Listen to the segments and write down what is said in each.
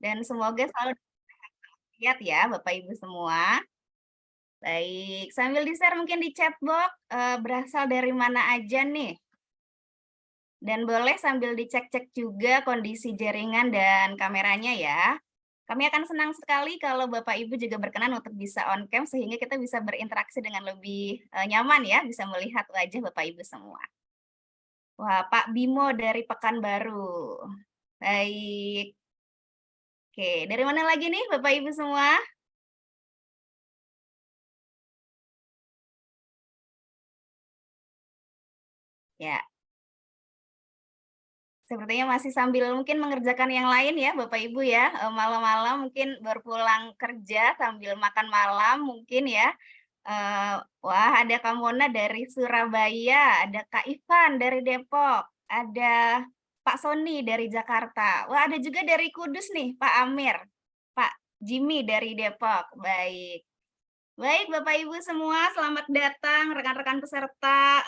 dan semoga selalu sehat ya Bapak Ibu semua. Baik, sambil di-share mungkin di chat box, berasal dari mana aja nih? Dan boleh sambil dicek-cek juga kondisi jaringan dan kameranya ya. Kami akan senang sekali kalau Bapak Ibu juga berkenan untuk bisa on cam sehingga kita bisa berinteraksi dengan lebih, nyaman ya, bisa melihat wajah Bapak Ibu semua. Wah, Pak Bimo dari Pekanbaru. Baik. Oke, dari mana lagi nih Bapak Ibu semua? Ya, sepertinya masih sambil mungkin mengerjakan yang lain ya Bapak Ibu ya, malam-malam mungkin baru pulang kerja sambil makan malam mungkin ya. Wah ada Kak Mona dari Surabaya, ada Kak Ivan dari Depok, ada Pak Sony dari Jakarta. Wah ada juga dari Kudus nih Pak Amir, Pak Jimmy dari Depok. Baik. Baik Bapak Ibu semua, selamat datang rekan-rekan peserta,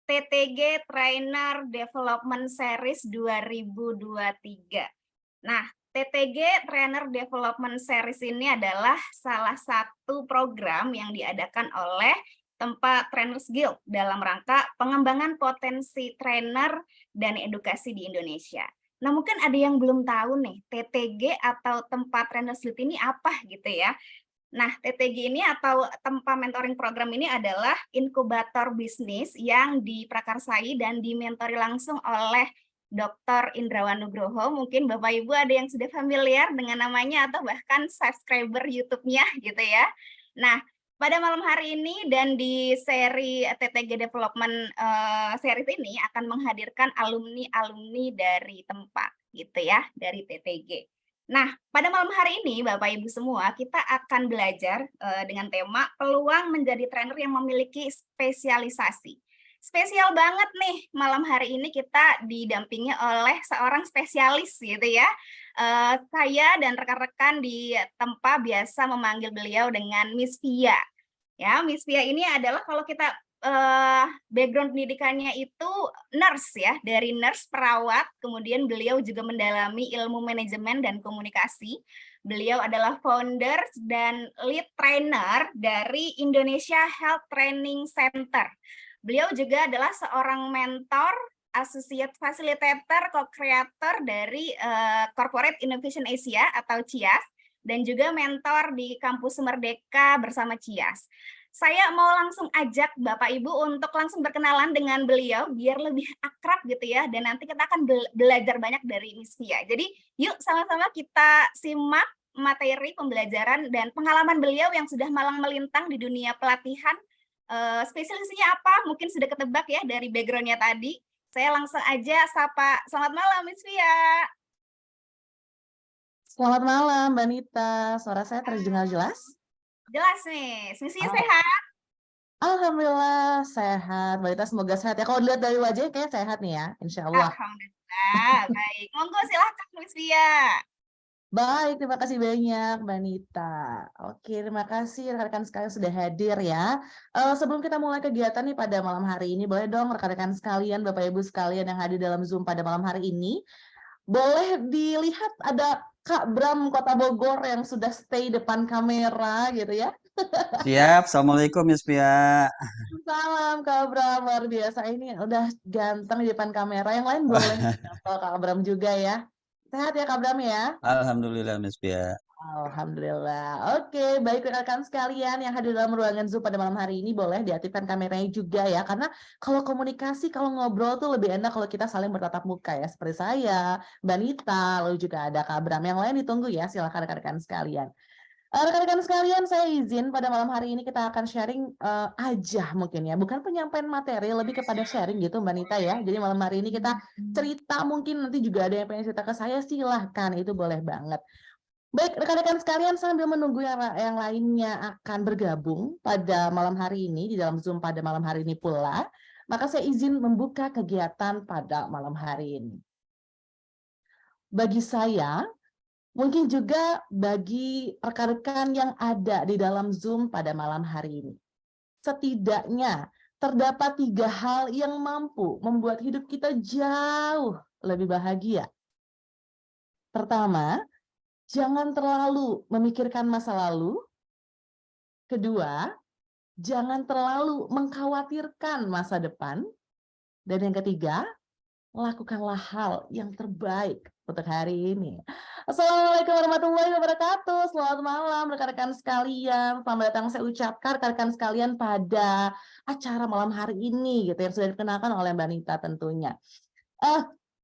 TTG Trainer Development Series 2023. Nah, TTG Trainer Development Series ini adalah salah satu program yang diadakan oleh Tempat Trainers Guild dalam rangka pengembangan potensi trainer dan edukasi di Indonesia. Nah, mungkin ada yang belum tahu nih, TTG atau Tempat Trainers Guild ini apa gitu ya. Nah, TTG ini atau Tempa Mentoring Program ini adalah inkubator bisnis yang diprakarsai dan dimentori langsung oleh Dr. Indrawan Nugroho. Mungkin Bapak Ibu ada yang sudah familiar dengan namanya atau bahkan subscriber YouTube-nya gitu ya. Nah, pada malam hari ini dan di seri TTG Development series ini akan menghadirkan alumni-alumni dari Tempa gitu ya, dari TTG. Nah, pada malam hari ini Bapak Ibu semua, kita akan belajar dengan tema peluang menjadi trainer yang memiliki spesialisasi. Spesial banget nih malam hari ini kita didampingi oleh seorang spesialis gitu ya. Saya dan rekan-rekan di Tempa biasa memanggil beliau dengan Miss Via. Ya, Miss Via ini adalah kalau kita background pendidikannya itu nurse ya, dari nurse perawat, kemudian beliau juga mendalami ilmu manajemen dan komunikasi. Beliau adalah founder dan lead trainer dari Indonesia Health Training Center. Beliau juga adalah seorang mentor, associate facilitator, co-creator dari Corporate Innovation Asia atau CIAS, dan juga mentor di Kampus Merdeka bersama CIAS. Saya mau langsung ajak Bapak Ibu untuk langsung berkenalan dengan beliau biar lebih akrab gitu ya, dan nanti kita akan belajar banyak dari Miss Via. Jadi yuk sama-sama kita simak materi pembelajaran dan pengalaman beliau yang sudah malang melintang di dunia pelatihan. Spesialisasinya apa? Mungkin sudah ketebak ya dari background-nya tadi. Saya langsung aja sapa. Selamat malam Miss Via. Selamat malam, Mbak Nita. Suara saya terdengar jelas? Jelas nih, Miss Via Oh, sehat? Alhamdulillah sehat. Mbak Nita semoga sehat ya. Kalau dilihat dari wajahnya kayak sehat nih ya, insya Allah. Alhamdulillah, baik. Monggo silakan Miss Via. Baik, terima kasih banyak Mbak Nita. Oke, terima kasih rekan-rekan sekalian sudah hadir ya. Sebelum kita mulai kegiatan nih pada malam hari ini, boleh dong rekan-rekan sekalian, Bapak Ibu sekalian yang hadir dalam Zoom pada malam hari ini, boleh dilihat ada Kak Bram Kota Bogor yang sudah stay depan kamera gitu ya. Siap, Assalamualaikum Miss Pia. Salam Kak Abram, luar biasa. Ini udah ganteng di depan kamera. Yang lain boleh nyapa Kak Abram juga ya. Sehat ya Kak Abram ya? Alhamdulillah Miss Pia. Alhamdulillah. Oke, baik rekan-rekan sekalian yang hadir dalam ruangan Zoom pada malam hari ini boleh diaktifkan kameranya juga ya. Karena kalau komunikasi, kalau ngobrol tuh lebih enak kalau kita saling bertatap muka ya. Seperti saya, Mbak Nita, lalu juga ada Kak Abram. Yang lain ditunggu ya, silakan rekan-rekan sekalian. Rekan-rekan sekalian, saya izin pada malam hari ini kita akan sharing aja mungkin ya, bukan penyampaian materi, lebih kepada sharing gitu Mbak Nita ya. Jadi malam hari ini kita cerita, mungkin nanti juga ada yang pengen cerita ke saya, silahkan, itu boleh banget. Baik, rekan-rekan sekalian, sambil menunggu yang lainnya akan bergabung pada malam hari ini, di dalam Zoom pada malam hari ini pula, maka saya izin membuka kegiatan pada malam hari ini. Bagi saya, mungkin juga bagi rekan-rekan yang ada di dalam Zoom pada malam hari ini. Setidaknya terdapat 3 hal yang mampu membuat hidup kita jauh lebih bahagia. Pertama, jangan terlalu memikirkan masa lalu. Kedua, jangan terlalu mengkhawatirkan masa depan. Dan yang ketiga, lakukanlah hal yang terbaik untuk hari ini. Assalamualaikum warahmatullahi wabarakatuh. Selamat malam rekan-rekan sekalian. Selamat datang saya ucapkan rekan-rekan sekalian pada acara malam hari ini gitu yang sudah dikenalkan oleh Mbak Nita tentunya.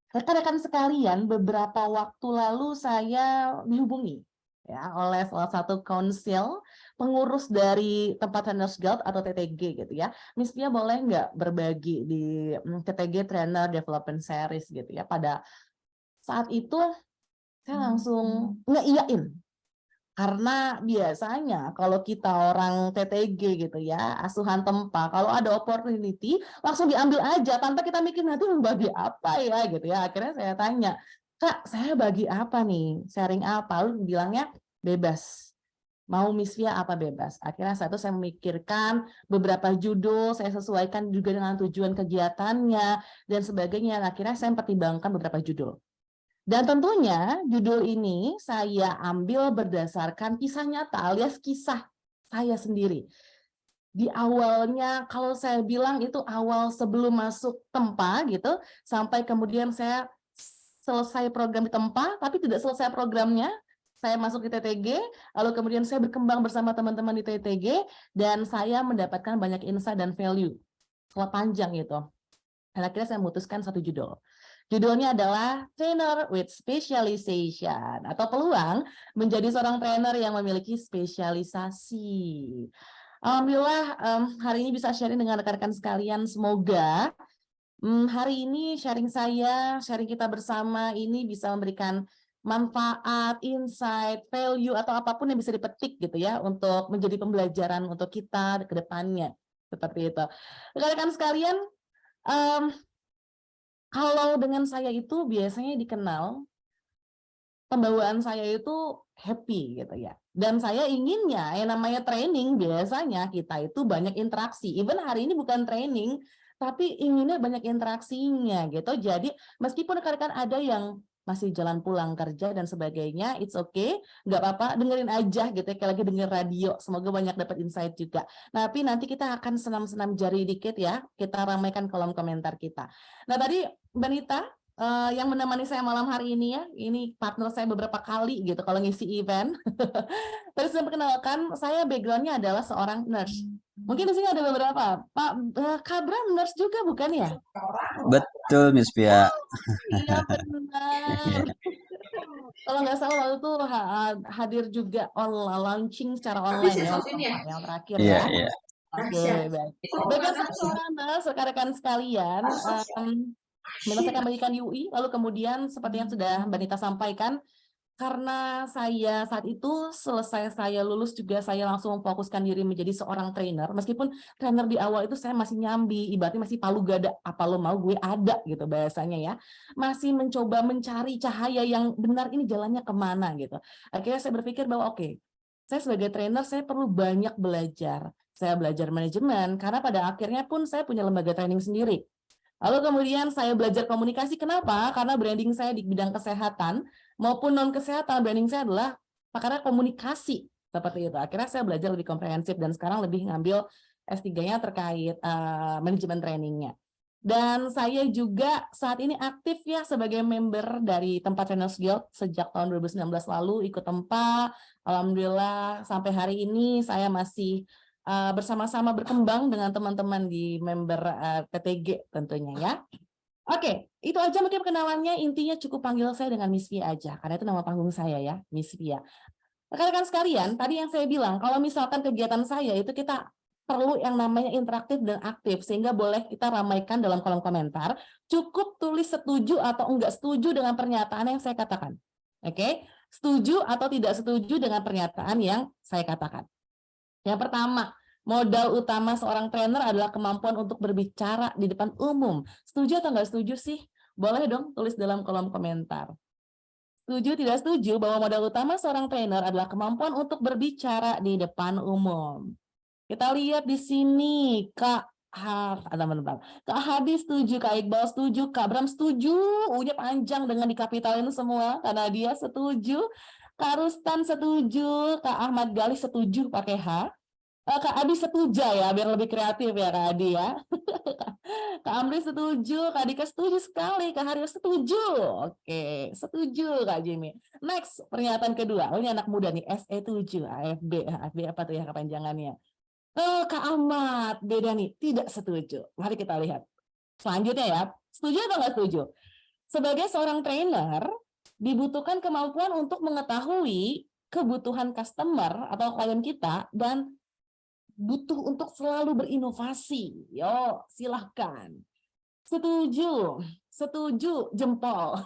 Rekan-rekan sekalian, beberapa waktu lalu saya dihubungi ya oleh salah satu konsil pengurus dari tempat Trainers Guild atau TTG gitu ya. Miss Pia boleh nggak berbagi di TTG Trainer Development Series gitu ya. Pada saat itu saya langsung ngeiyain. Karena biasanya kalau kita orang TTG gitu ya, asuhan tempa, kalau ada opportunity langsung diambil aja tanpa kita mikir nanti mau bagi apa ya gitu ya. Akhirnya saya tanya, Kak, saya bagi apa nih? Sharing apa? Lalu bilangnya bebas. Mau Miss Via apa bebas. Akhirnya saya memikirkan beberapa judul, saya sesuaikan juga dengan tujuan kegiatannya dan sebagainya. Akhirnya saya mempertimbangkan beberapa judul. Dan tentunya judul ini saya ambil berdasarkan kisah nyata alias kisah saya sendiri. Di awalnya kalau saya bilang itu awal sebelum masuk tempa gitu, sampai kemudian saya selesai program di tempa, tapi tidak selesai programnya, saya masuk di TTG, lalu kemudian saya berkembang bersama teman-teman di TTG, dan saya mendapatkan banyak insight dan value. Setelah panjang gitu. Dan akhirnya saya memutuskan satu judul. Judulnya adalah Trainer with Specialization atau peluang menjadi seorang trainer yang memiliki spesialisasi. Alhamdulillah hari ini bisa sharing dengan rekan-rekan sekalian. Semoga hari ini sharing kita bersama ini bisa memberikan manfaat, insight, value atau apapun yang bisa dipetik gitu ya untuk menjadi pembelajaran untuk kita ke depannya. Seperti itu. Rekan-rekan sekalian, kalau dengan saya itu biasanya dikenal pembawaan saya itu happy gitu ya. Dan saya inginnya yang namanya training biasanya kita itu banyak interaksi. Even hari ini bukan training, tapi inginnya banyak interaksinya gitu. Jadi meskipun rekan-rekan ada yang masih jalan pulang kerja dan sebagainya, it's okay, nggak apa-apa, dengerin aja gitu ya, kayak lagi denger radio, semoga banyak dapat insight juga. Tapi nanti kita akan senam-senam jari dikit ya, kita ramaikan kolom komentar kita. Nah tadi Mbak Nita, yang menemani saya malam hari ini ya, ini partner saya beberapa kali gitu kalau ngisi event. Terus saya perkenalkan, saya backgroundnya adalah seorang nurse. Mungkin di sini ada beberapa. Pak Kabram nurse juga bukan ya? Betul, Miss Pia. Iya benar. Kalau nggak salah waktu itu hadir juga launching secara online ya, yang terakhir Iya, ya. iya. Oke, baik. Baiklah seorang nurse, rekan-rekan sekalian, memang saya akan bagikan UI, lalu kemudian seperti yang sudah Mbak Nita sampaikan, karena saya saat itu selesai saya lulus juga saya langsung memfokuskan diri menjadi seorang trainer. Meskipun trainer di awal itu saya masih nyambi, ibaratnya masih palu gada, apa lo mau gue ada gitu bahasanya ya. Masih mencoba mencari cahaya yang benar ini jalannya kemana gitu. Akhirnya saya berpikir bahwa oke, saya sebagai trainer saya perlu banyak belajar. Saya belajar manajemen karena pada akhirnya pun saya punya lembaga training sendiri. Lalu kemudian saya belajar komunikasi. Kenapa? Karena branding saya di bidang kesehatan maupun non-kesehatan, branding saya adalah karena komunikasi. Seperti itu. Akhirnya saya belajar lebih komprehensif dan sekarang lebih ngambil S3-nya terkait manajemen trainingnya. Dan saya juga saat ini aktif ya sebagai member dari Tempat Trainers Guild sejak tahun 2019 lalu ikut tempa. Alhamdulillah sampai hari ini saya masih bersama-sama berkembang dengan teman-teman di member TTG tentunya ya. Oke, itu aja mungkin perkenalannya. Intinya cukup panggil saya dengan Miss Via aja, karena itu nama panggung saya ya, Miss Via. Rekan-rekan sekalian, tadi yang saya bilang, kalau misalkan kegiatan saya itu kita perlu yang namanya interaktif dan aktif, sehingga boleh kita ramaikan dalam kolom komentar. Cukup tulis setuju atau enggak setuju dengan pernyataan yang saya katakan. Oke, setuju atau tidak setuju dengan pernyataan yang saya katakan. Yang pertama, modal utama seorang trainer adalah kemampuan untuk berbicara di depan umum. Setuju atau nggak setuju sih? Boleh dong tulis dalam kolom komentar. Setuju tidak setuju bahwa modal utama seorang trainer adalah kemampuan untuk berbicara di depan umum. Kita lihat di sini, Kak Hadi setuju, Kak Iqbal setuju, Kak Bram setuju, udah panjang dengan dikapitalin semua karena dia setuju. Kak Rustan setuju, Kak Ahmad Galih setuju pakai H. Kak Adi setuju ya, biar lebih kreatif ya Kak Adi ya. Kak Amri setuju, Kak Dika setuju sekali, Kak Haryo setuju. Oke, setuju Kak Jimmy. Next, pernyataan kedua. Oh, ini anak muda nih, SE7, AFB. AFB apa tuh ya kepanjangannya? Kak Ahmad, beda nih, tidak setuju. Mari kita lihat. Selanjutnya ya, setuju atau nggak setuju? Sebagai seorang trainer, dibutuhkan kemampuan untuk mengetahui kebutuhan customer atau klien kita dan butuh untuk selalu berinovasi. Yo, silahkan. Setuju, setuju, jempol.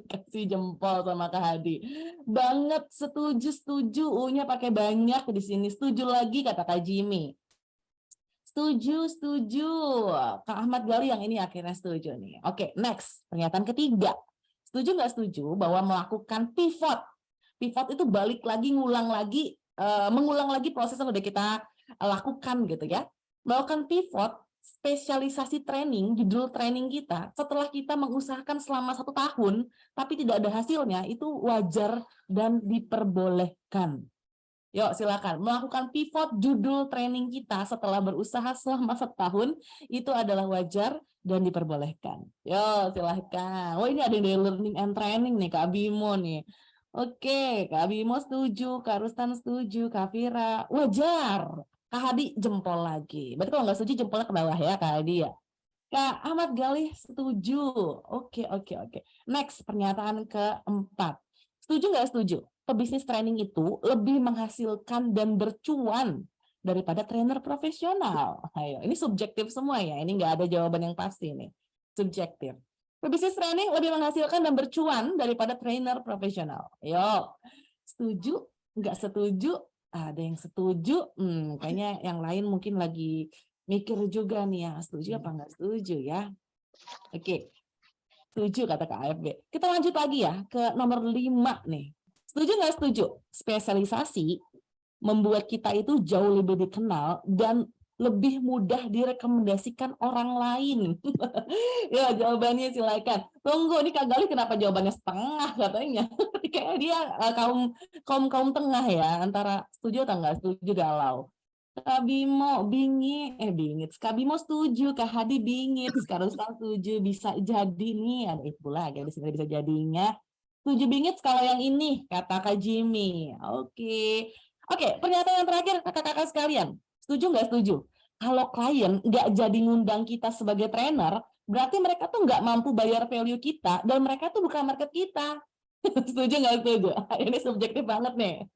Kasih jempol sama Kak Hadi. Banget setuju. U-nya pakai banyak di sini. Setuju lagi kata Kak Jimmy. Setuju. Kak Ahmad Gali yang ini akhirnya setuju nih. Oke, next. Pernyataan ketiga. Setuju nggak setuju bahwa melakukan pivot. Pivot itu balik lagi, mengulang lagi proses yang udah kita lakukan gitu ya. Melakukan pivot, spesialisasi training, judul training kita, setelah kita mengusahakan selama 1 tahun, tapi tidak ada hasilnya, itu wajar dan diperbolehkan. Yuk silakan, melakukan pivot judul training kita setelah berusaha selama 1 tahun, itu adalah wajar dan diperbolehkan. Yuk silakan. Oh ini ada yang dari learning and training nih, Kak Bimo nih. Oke, Kak Bimo setuju, Kak Rustan setuju, Kak Fira, wajar. Kak Hadi jempol lagi. Berarti kalau nggak setuju jempolnya ke bawah ya, Kak Hadi ya. Kak Ahmad Galih setuju. Oke. Next, pernyataan keempat. Setuju nggak setuju? Pebisnis training itu lebih menghasilkan dan bercuan daripada trainer profesional. Ayo, ini subjektif semua ya. Ini nggak ada jawaban yang pasti nih. Subjektif. Pebisnis training lebih menghasilkan dan bercuan daripada trainer profesional. Ayo, setuju? Nggak setuju? Ada yang setuju, kayaknya yang lain mungkin lagi mikir juga nih ya, setuju apa nggak setuju ya. Oke, setuju kata Kak AFB. Kita lanjut lagi ya ke nomor 5 nih. Setuju nggak setuju? Spesialisasi membuat kita itu jauh lebih dikenal dan lebih mudah direkomendasikan orang lain. Ya, jawabannya silakan. Tunggu, ini Kak Galih kenapa jawabannya setengah katanya? Kayak dia kaum tengah ya, antara setuju atau enggak setuju galau. Kak Bimo bingit. Kak Bimo setuju, Kak Hadi bingit. Sekarang setuju, bisa jadi nih, ada itu lagi di sini bisa jadinya. Setuju bingit kalau yang ini, kata Kak Jimmy. Oke, pernyataan yang terakhir kakak-kakak sekalian. Setuju nggak setuju? Kalau klien nggak jadi ngundang kita sebagai trainer, berarti mereka tuh nggak mampu bayar value kita, dan mereka tuh bukan market kita. Setuju nggak setuju? Ini subjektif banget nih.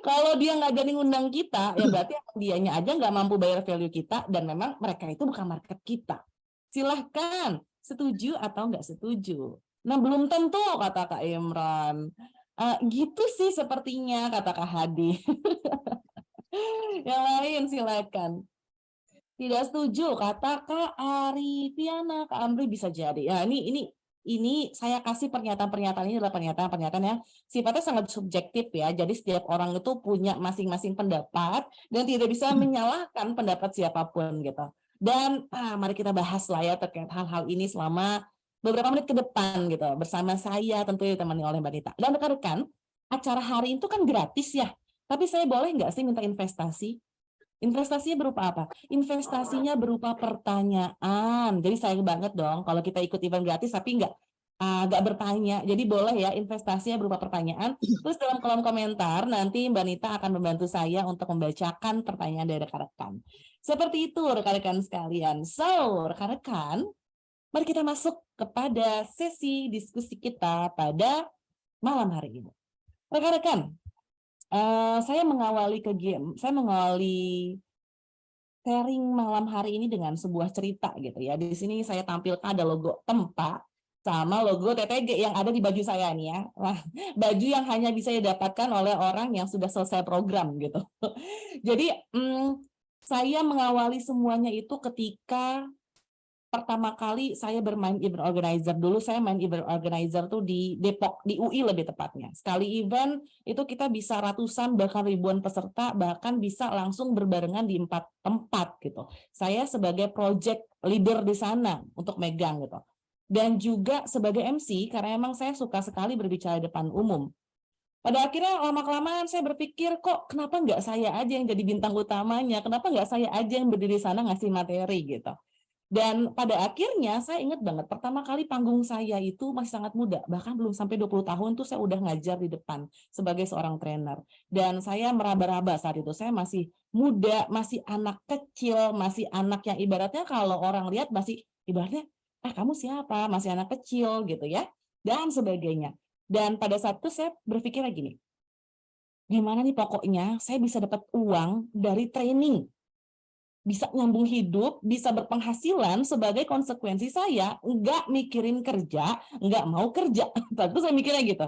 Kalau dia nggak jadi ngundang kita, ya berarti dianya aja nggak mampu bayar value kita, dan memang mereka itu bukan market kita. Silahkan, setuju atau nggak setuju? Nah, belum tentu, kata Kak Imran. Gitu sih sepertinya, kata Kak Hadi. Yang lain silakan. Tidak setuju, kata Kak Arifiana. Kak Amri bisa jadi. Ya, ini saya kasih pernyataan-pernyataan ini adalah pernyataan-pernyataan yang sifatnya sangat subjektif ya. Jadi setiap orang itu punya masing-masing pendapat dan tidak bisa menyalahkan pendapat siapapun gitu. Dan mari kita bahas lah ya terkait hal-hal ini selama beberapa menit ke depan gitu. Bersama saya tentunya ditemani oleh Mbak Nita. Dan rekan-rekan, acara hari itu kan gratis ya. Tapi saya boleh nggak sih minta investasi? Investasinya berupa apa? Investasinya berupa pertanyaan. Jadi sayang banget dong kalau kita ikut event gratis tapi nggak bertanya. Jadi boleh ya investasinya berupa pertanyaan. Terus dalam kolom komentar nanti Mbak Nita akan membantu saya untuk membacakan pertanyaan dari rekan-rekan. Seperti itu rekan-rekan sekalian. So rekan-rekan, mari kita masuk kepada sesi diskusi kita pada malam hari ini. Rekan-rekan, saya mengawali sharing malam hari ini dengan sebuah cerita gitu ya. Di sini saya tampilkan ada logo Tempa sama logo TTG yang ada di baju saya nih ya. Nah, baju yang hanya bisa didapatkan oleh orang yang sudah selesai program gitu. Jadi saya mengawali semuanya itu ketika pertama kali saya bermain event organizer. Dulu saya main event organizer tuh di Depok, di UI lebih tepatnya. Sekali event itu kita bisa ratusan bahkan ribuan peserta, bahkan bisa langsung berbarengan di 4 tempat gitu. Saya sebagai project leader di sana untuk megang gitu. Dan juga sebagai MC karena emang saya suka sekali berbicara di depan umum. Pada akhirnya lama-kelamaan saya berpikir, kok kenapa nggak saya aja yang jadi bintang utamanya? Kenapa nggak saya aja yang berdiri sana ngasih materi gitu? Dan pada akhirnya saya ingat banget pertama kali panggung saya itu masih sangat muda, bahkan belum sampai 20 tahun tuh saya udah ngajar di depan sebagai seorang trainer. Dan saya meraba-raba saat itu, saya masih muda, masih anak kecil, masih anak yang ibaratnya kalau orang lihat masih ibaratnya, kamu siapa? Masih anak kecil gitu ya, dan sebagainya. Dan pada saat itu saya berpikir gini, gimana nih pokoknya saya bisa dapat uang dari training, bisa nyambung hidup, bisa berpenghasilan sebagai konsekuensi saya nggak mikirin kerja, nggak mau kerja. Tentu saya mikirnya gitu.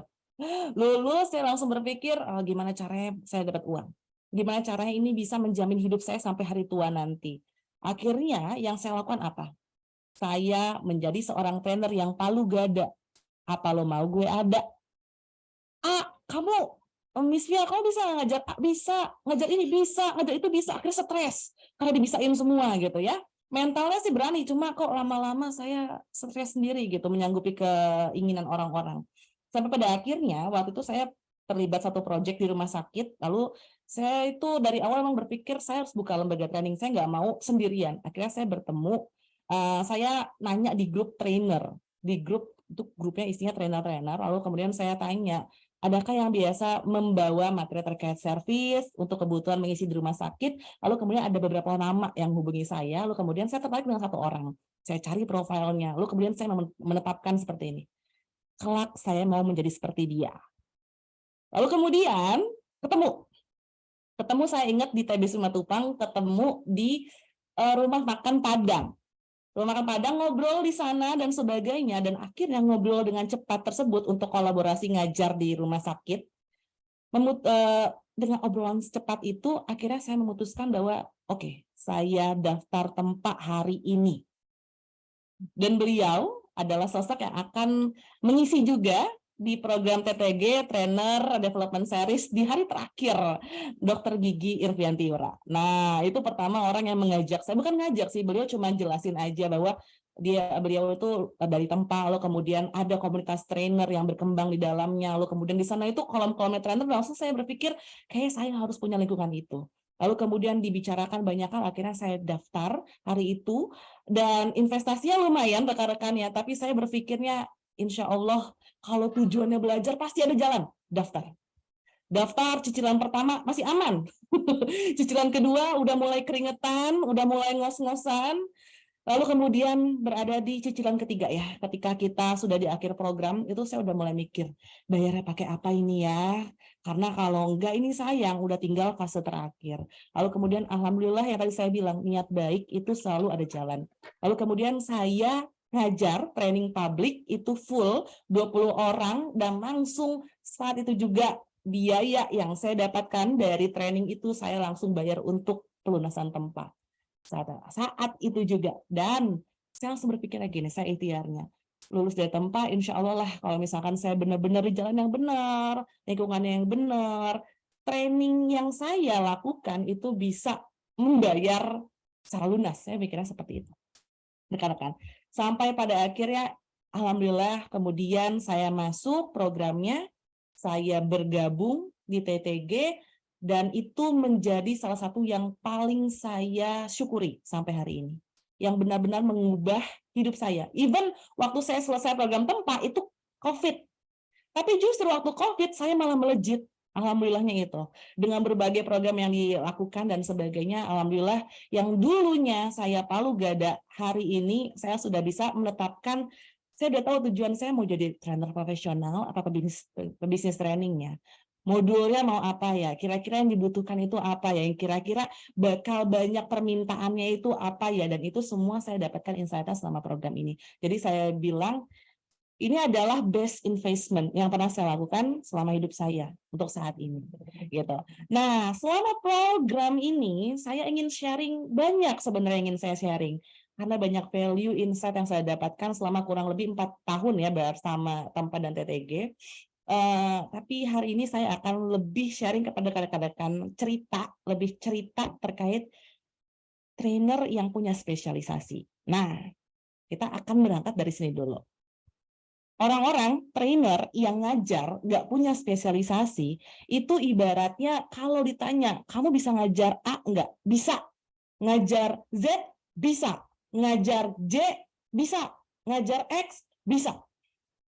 Lulus saya langsung berpikir, gimana caranya saya dapat uang? Gimana caranya ini bisa menjamin hidup saya sampai hari tua nanti? Akhirnya yang saya lakukan apa? Saya menjadi seorang trainer yang palu gada. Apa lo mau gue ada? Kamu Miss Via, kamu bisa ngajar bisa, ngajar ini bisa, ngajar itu bisa, akhirnya stres karena dibisain semua gitu ya. Mentalnya sih berani, cuma kok lama-lama saya stres sendiri gitu menyanggupi keinginan orang-orang. Sampai pada akhirnya waktu itu saya terlibat satu proyek di rumah sakit, lalu saya itu dari awal memang berpikir saya harus buka lembaga training, saya nggak mau sendirian. Akhirnya saya bertemu, saya nanya di grup trainer, di grup itu grupnya isinya trainer-trainer, lalu kemudian saya tanya, adakah yang biasa membawa materi terkait servis untuk kebutuhan mengisi di rumah sakit? Lalu kemudian ada beberapa nama yang hubungi saya, lalu kemudian saya tertarik dengan satu orang. Saya cari profilnya, lalu kemudian saya menetapkan seperti ini. Kelak saya mau menjadi seperti dia. Lalu kemudian ketemu saya ingat di TBC Matupang, ketemu di rumah makan Padang. Rumah makan Padang, ngobrol di sana dan sebagainya, dan akhirnya ngobrol dengan cepat tersebut untuk kolaborasi ngajar di rumah sakit. Dengan obrolan secepat itu, akhirnya saya memutuskan bahwa oke, saya daftar tempat hari ini. Dan beliau adalah sosok yang akan mengisi juga di program TTG Trainer Development Series di hari terakhir Dr. Gigi Irviantiura. Nah, itu pertama orang yang mengajak saya, bukan ngajak sih, beliau cuma jelasin aja bahwa beliau itu dari tempat, lalu kemudian ada komunitas trainer yang berkembang di dalamnya, lalu kemudian di sana itu kolom-kolomnya trainer, langsung saya berpikir kayak saya harus punya lingkungan itu. Lalu kemudian dibicarakan banyak hal, akhirnya saya daftar hari itu, dan investasinya lumayan rekan-rekan ya, tapi saya berpikirnya insya Allah kalau tujuannya belajar pasti ada jalan, daftar. Daftar cicilan pertama masih aman. Cicilan kedua udah mulai keringetan, udah mulai ngos-ngosan. Lalu kemudian berada di cicilan ketiga ya. Ketika kita sudah di akhir program, itu saya udah mulai mikir, bayarnya pakai apa ini ya? Karena kalau enggak ini sayang, udah tinggal fase terakhir. Lalu kemudian alhamdulillah yang tadi saya bilang, niat baik itu selalu ada jalan. Lalu kemudian saya ngajar training publik itu full 20 orang dan langsung saat itu juga biaya yang saya dapatkan dari training itu saya langsung bayar untuk pelunasan tempat. Saat itu juga, dan saya langsung berpikir gini, saya ikhtiarnya lulus dari tempat, insya Allah lah kalau misalkan saya benar-benar di jalan yang benar, lingkungannya yang benar, training yang saya lakukan itu bisa membayar secara lunas. Saya pikirnya seperti itu, rekan-rekan. Sampai pada akhirnya alhamdulillah kemudian saya masuk programnya, saya bergabung di TTG, dan itu menjadi salah satu yang paling saya syukuri sampai hari ini, yang benar-benar mengubah hidup saya. Even waktu saya selesai program tempat itu COVID, tapi justru waktu COVID saya malah melejit. Alhamdulillahnya itu, dengan berbagai program yang dilakukan dan sebagainya, alhamdulillah yang dulunya saya palu gada, hari ini saya sudah bisa menetapkan, saya udah tahu tujuan saya mau jadi trainer profesional atau pebisnis trainingnya. Modulnya mau apa ya, kira-kira yang dibutuhkan itu apa ya, yang kira-kira bakal banyak permintaannya itu apa ya, dan itu semua saya dapatkan insight selama program ini. Jadi saya bilang, ini adalah best investment yang pernah saya lakukan selama hidup saya untuk saat ini, gitu. Nah, selama program ini saya ingin sharing banyak sebenarnya ingin saya sharing karena banyak value insight yang saya dapatkan selama kurang lebih 4 tahun ya bersama Tempat dan TTG. Tapi hari ini saya akan lebih sharing kepada rekan-rekan lebih cerita terkait trainer yang punya spesialisasi. Nah, kita akan berangkat dari sini dulu. Orang-orang trainer yang ngajar nggak punya spesialisasi itu ibaratnya kalau ditanya kamu bisa ngajar A nggak? Bisa. Ngajar Z bisa. Ngajar J bisa. Ngajar X bisa.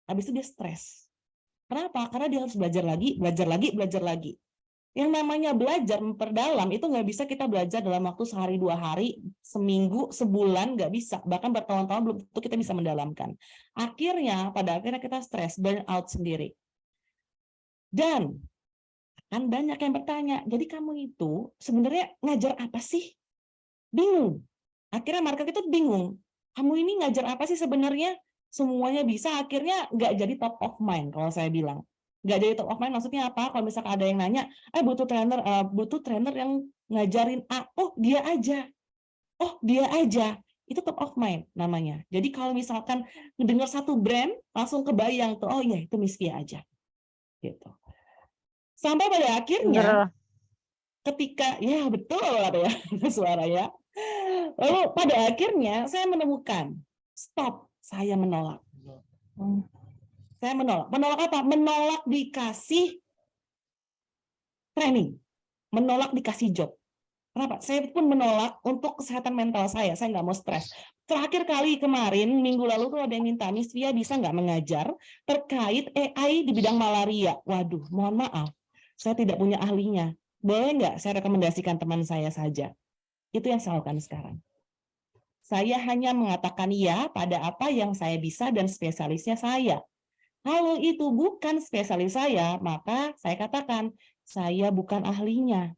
Habis itu dia stres. Kenapa? Karena dia harus belajar lagi, belajar lagi, belajar lagi. Yang namanya belajar memperdalam itu nggak bisa kita belajar dalam waktu sehari, 2 hari, seminggu, sebulan, nggak bisa. Bahkan bertahun-tahun belum tentu kita bisa mendalamkan. Pada akhirnya kita stres, burn out sendiri. Dan kan banyak yang bertanya, jadi kamu itu sebenarnya ngajar apa sih? Bingung. Akhirnya market itu bingung. Kamu ini ngajar apa sih sebenarnya? Semuanya bisa, akhirnya nggak jadi top of mind kalau saya bilang. Nggak jadi top of mind maksudnya apa? Kalau misalkan ada yang nanya, butuh trainer yang ngajarin A. Oh, dia aja. Oh, dia aja. Itu top of mind namanya. Jadi kalau misalkan mendengar satu brand, langsung kebayang tuh, oh iya itu Miss Pia aja. Gitu. Sampai pada akhirnya, ketika, ya betul ada ya suara ya. Lalu pada akhirnya saya menemukan, stop, saya menolak. Saya menolak. Menolak apa? Menolak dikasih training. Menolak dikasih job. Kenapa? Saya pun menolak untuk kesehatan mental saya nggak mau stres. Terakhir kali kemarin, minggu lalu tuh ada yang minta, Miss Pia bisa nggak mengajar terkait AI di bidang malaria. Waduh, mohon maaf, saya tidak punya ahlinya. Boleh nggak saya rekomendasikan teman saya saja? Itu yang saya lakukan sekarang. Saya hanya mengatakan iya pada apa yang saya bisa dan spesialisnya saya. Kalau itu bukan spesialis saya, maka saya katakan, saya bukan ahlinya.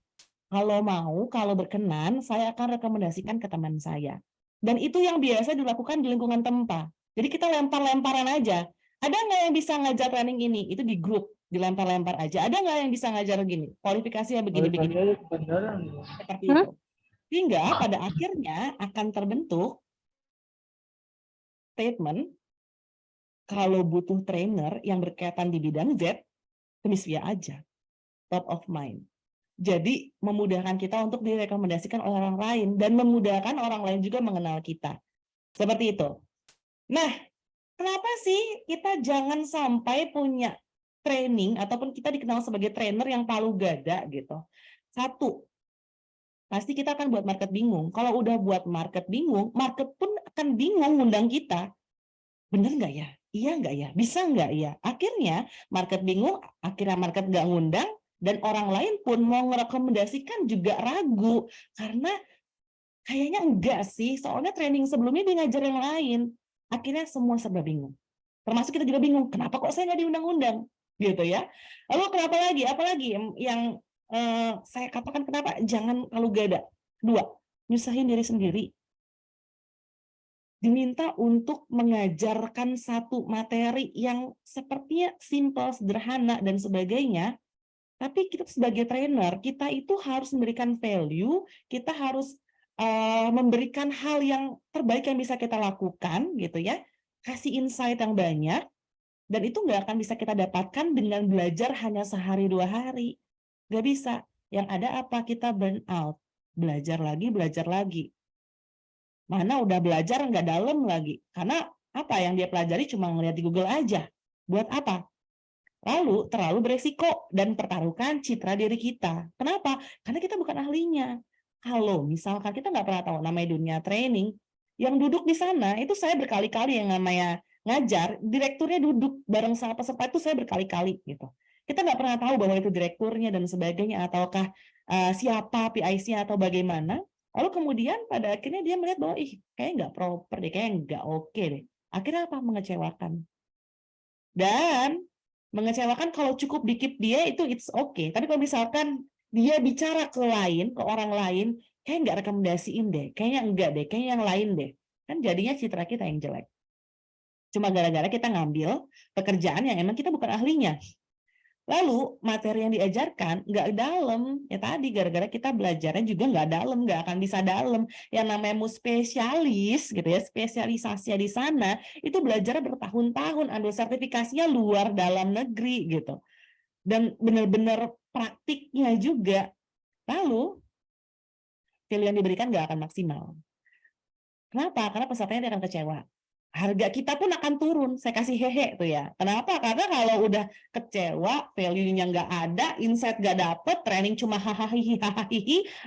Kalau berkenan, saya akan rekomendasikan ke teman saya. Dan itu yang biasa dilakukan di lingkungan tempat. Jadi kita lempar-lemparan aja. Ada nggak yang bisa ngajar training ini? Itu di grup, dilempar-lempar aja. Ada nggak yang bisa ngajar gini? Kualifikasinya begini-begini. Seperti itu. Hingga pada akhirnya akan terbentuk statement, kalau butuh trainer yang berkaitan di bidang Z, Miss Pia aja. Top of mind. Jadi memudahkan kita untuk direkomendasikan oleh orang lain dan memudahkan orang lain juga mengenal kita. Seperti itu. Nah, kenapa sih kita jangan sampai punya training ataupun kita dikenal sebagai trainer yang palu gada gitu. Satu, pasti kita akan buat market bingung. Kalau udah buat market bingung, market pun akan bingung ngundang kita. Bener nggak ya? Iya nggak ya? Bisa nggak ya? Akhirnya market bingung, akhirnya market nggak ngundang, dan orang lain pun mau merekomendasikan juga ragu karena kayaknya enggak sih, soalnya training sebelumnya dia ngajar yang lain. Akhirnya semua serba bingung. Termasuk kita juga bingung, kenapa kok saya nggak diundang-undang? Gitu ya. Lalu kenapa lagi? Apalagi yang saya katakan kenapa jangan kalau gak ada. Kedua, nyusahin diri sendiri. Diminta untuk mengajarkan satu materi yang sepertinya simpel, sederhana, dan sebagainya. Tapi kita sebagai trainer, kita itu harus memberikan value, kita harus memberikan hal yang terbaik yang bisa kita lakukan, gitu ya, kasih insight yang banyak, dan itu nggak akan bisa kita dapatkan dengan belajar hanya sehari 2 hari, nggak bisa. Yang ada apa? Kita burn out, belajar lagi, mana udah belajar nggak dalam lagi, karena apa yang dia pelajari cuma ngeliat di Google aja, buat apa? Lalu terlalu beresiko dan pertaruhkan citra diri kita. Kenapa? Karena kita bukan ahlinya. Kalau misalkan kita nggak pernah tahu namanya dunia training, yang duduk di sana itu saya berkali-kali yang namanya ngajar, direkturnya duduk bareng sama peserta itu saya berkali-kali gitu. Kita nggak pernah tahu bahwa itu direkturnya dan sebagainya, ataukah siapa PIC-nya atau bagaimana. Lalu kemudian pada akhirnya dia melihat bahwa kayaknya nggak proper deh, kayaknya nggak oke deh. Akhirnya apa? Mengecewakan. Dan mengecewakan kalau cukup dikit dia itu it's okay. Tapi kalau misalkan dia bicara ke orang lain, kayak nggak rekomendasiin deh, kayaknya enggak deh, kayaknya yang lain deh. Kan jadinya citra kita yang jelek. Cuma gara-gara kita ngambil pekerjaan yang emang kita bukan ahlinya. Lalu materi yang diajarkan nggak dalam, ya tadi gara-gara kita belajarnya juga nggak dalam, nggak akan bisa dalam. Yang namanya mau spesialis gitu ya, spesialisasinya di sana itu belajar bertahun-tahun, ambil sertifikasinya luar dalam negeri gitu, dan benar-benar praktiknya juga. Lalu value yang diberikan nggak akan maksimal. Kenapa? Karena pesertanya dia akan kecewa. harga kita pun akan turun. Saya kasih hehe tuh ya. Kenapa? Karena kalau udah kecewa, value-nya nggak ada, insight nggak dapet, training cuma hahaha,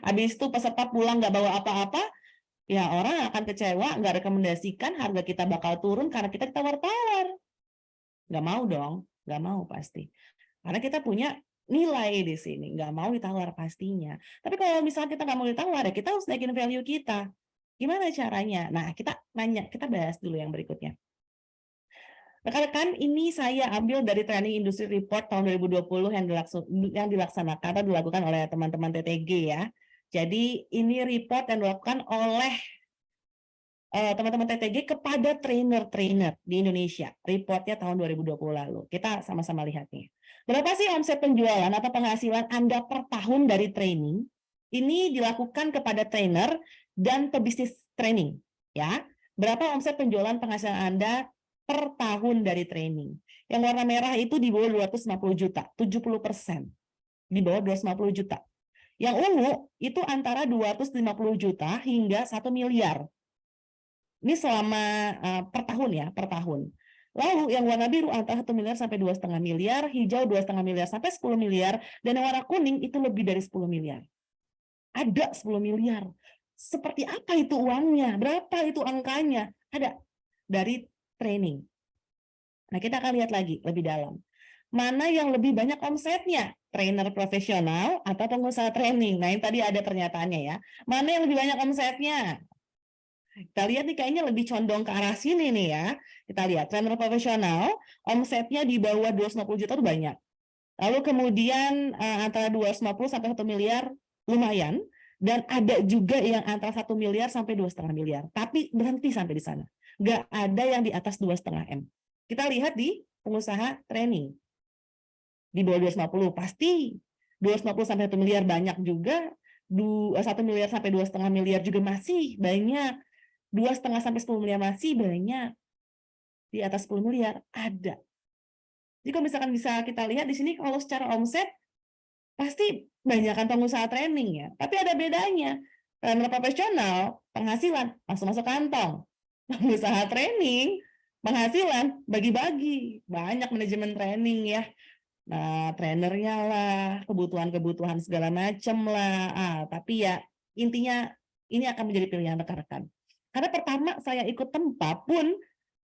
habis itu peserta pulang nggak bawa apa-apa, ya orang akan kecewa, nggak rekomendasikan, harga kita bakal turun karena kita tawar-tawar. Nggak mau dong, nggak mau pasti. Karena kita punya nilai di sini, nggak mau ditawar pastinya. Tapi kalau misalnya kita nggak mau ditawar, ya kita harus naikin value kita. Gimana caranya? Nah, kita bahas dulu yang berikutnya. Rekan-rekan, ini saya ambil dari Training Industry Report tahun 2020 yang dilaksanakan atau dilakukan oleh teman-teman TTG ya. Jadi ini report yang dilakukan oleh teman-teman TTG kepada trainer-trainer di Indonesia. Reportnya tahun 2020 lalu. Kita sama-sama lihat nih. Berapa sih omset penjualan atau penghasilan Anda per tahun dari training? Ini dilakukan kepada trainer dan pebisnis training. Ya, berapa omset penjualan penghasilan Anda per tahun dari training? Yang warna merah itu di bawah 250 juta, 70%. Di bawah 250 juta. Yang ungu itu antara 250 juta hingga 1 miliar. Ini selama per tahun ya, per tahun. Lalu yang warna biru antara 1 miliar sampai 2,5 miliar, hijau 2,5 miliar sampai 10 miliar, dan yang warna kuning itu lebih dari 10 miliar. Ada 10 miliar. Seperti apa itu uangnya? Berapa itu angkanya? Ada dari training. Nah, kita akan lihat lagi lebih dalam. Mana yang lebih banyak omsetnya? Trainer profesional atau pengusaha training? Nah, ini tadi ada pernyataannya ya. Mana yang lebih banyak omsetnya? Kita lihat nih kayaknya lebih condong ke arah sini nih ya. Kita lihat trainer profesional omsetnya di bawah 250 juta itu banyak. Lalu kemudian antara 250 sampai 1 miliar lumayan, dan ada juga yang antara 1 miliar sampai 2,5 miliar. Tapi berhenti sampai di sana. Nggak ada yang di atas 2,5 M. Kita lihat di pengusaha training. Di bawah 250 pasti 250 sampai 1 miliar banyak juga. 1 miliar sampai 2,5 miliar juga masih banyak. 2,5 sampai 10 miliar masih banyak. Di atas 10 miliar ada. Jadi kalau misalkan bisa kita lihat di sini, kalau secara omset pasti banyakkan pengusaha training ya. Tapi ada bedanya. Trainer profesional penghasilan langsung masuk kantong. Pengusaha training penghasilan bagi-bagi. Banyak manajemen training ya. Nah, trainernya lah, kebutuhan-kebutuhan segala macam lah. Tapi ya intinya ini akan menjadi pilihan rekan-rekan. Karena pertama saya ikut tempa pun